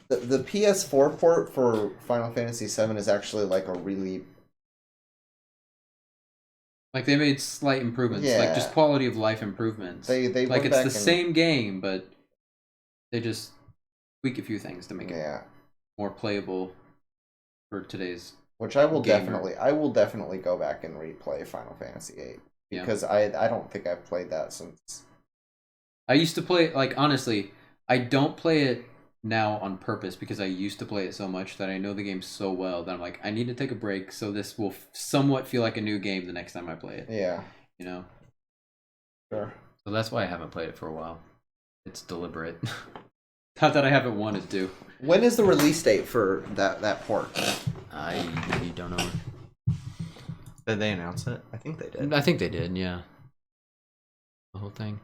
the PS4 port for Final Fantasy VII is actually, like, a really. Like, they made slight improvements, like just quality of life improvements. They like, it's the same game, but they just tweak a few things to make it more playable for today's. Which I will gamer. definitely go back and replay Final Fantasy VIII because I don't think I've played that since. I used to play, like, honestly, I don't play it now on purpose because I used to play it so much that I know the game so well that I'm like, I need to take a break so this will somewhat feel like a new game the next time I play it. Yeah. You know? Sure. So that's why I haven't played it for a while. It's deliberate. Not that I haven't wanted to. When is the release date for that port? I don't know. Did they announce it? I think they did. I think they did, yeah. The whole thing.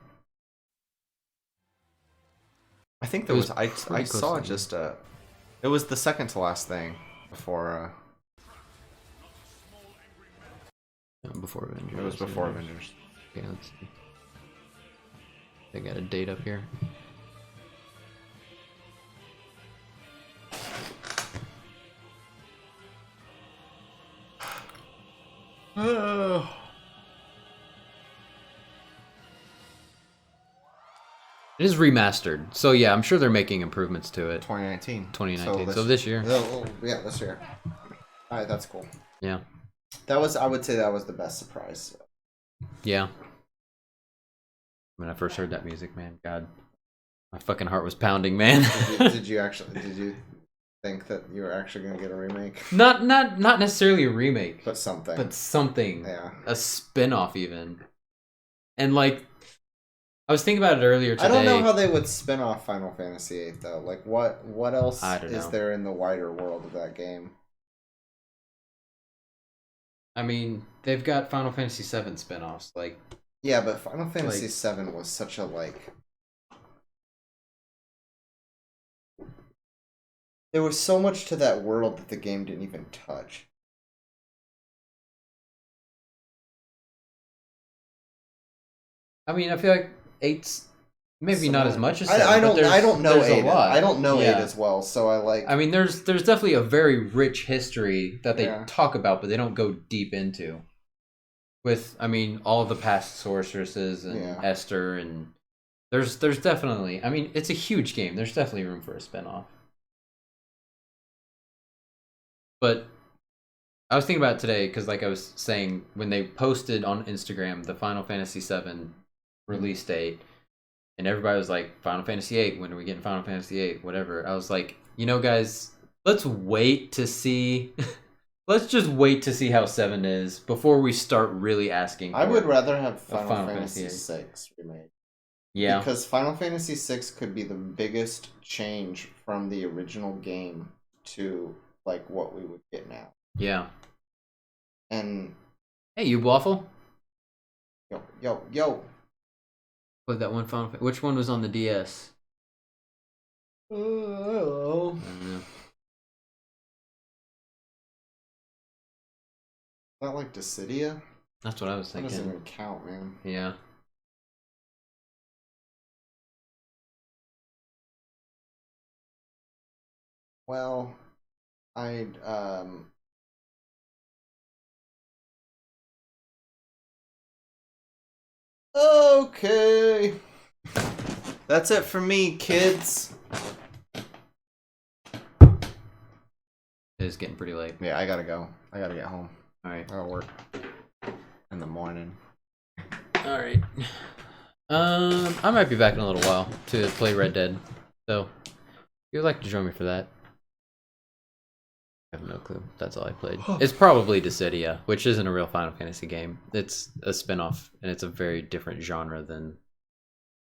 I think there was I saw just it was the second to last thing before before Avengers. It was before Avengers. Okay, let's see. They got a date up here. It is remastered, so yeah, I'm sure they're making improvements to it. 2019. 2019. So this year. Yeah, this year. Alright, that's cool. Yeah. I would say that was the best surprise. Yeah. When I first heard that music, man, God, my fucking heart was pounding, man. Did you think that you were actually gonna get a remake? Not necessarily a remake, but something. But something. Yeah. A spin-off even. And like, I was thinking about it earlier today. I don't know how they would spin off Final Fantasy VIII though. Like, what else is know. there in the wider world of that game? I mean, they've got Final Fantasy VII spin-offs, like. Yeah, but Final Fantasy VII was such a like. There was so much to that world that the game didn't even touch. I mean, I feel like 8's maybe Similar. not as much as 7. I don't know 8. A lot. I don't know 8 Yeah. as well, so I like. I mean, there's definitely a very rich history that they Yeah. talk about, but they don't go deep into. With, I mean, all the past sorceresses and Yeah. Esther, and there's definitely, I mean, it's a huge game. There's definitely room for a spinoff. But I was thinking about it today because, like I was saying, when they posted on Instagram the Final Fantasy VII release date, and everybody was like, Final Fantasy VIII, when are we getting Final Fantasy VIII? Whatever. I was like, you know, guys, let's wait to see. Let's just wait to see how 7 is before we start really asking. I would rather have Final Final Fantasy Fantasy VI remade. Yeah. Because Final Fantasy VI could be the biggest change from the original game to like what we would get now. Yeah. And hey, you waffle. Yo. What that one Final? Which one was on the DS? Oh. I don't know. Not like Dissidia? That's what I was That thinking. doesn't even count, man. Yeah. Well, I'd okay. That's it for me, kids. It is getting pretty late. Yeah, I gotta go. I gotta get home. Alright. I gotta work in the morning. Alright. I might be back in a little while to play Red Dead. So, if you'd like to join me for that. I have no clue. That's all I played. It's probably Dissidia, which isn't a real Final Fantasy game. It's a spin-off, and it's a very different genre than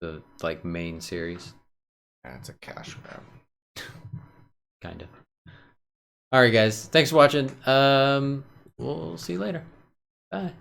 the like main series. Yeah, it's a cash grab. Kind of. Alright guys, thanks for watching. We'll see you later. Bye.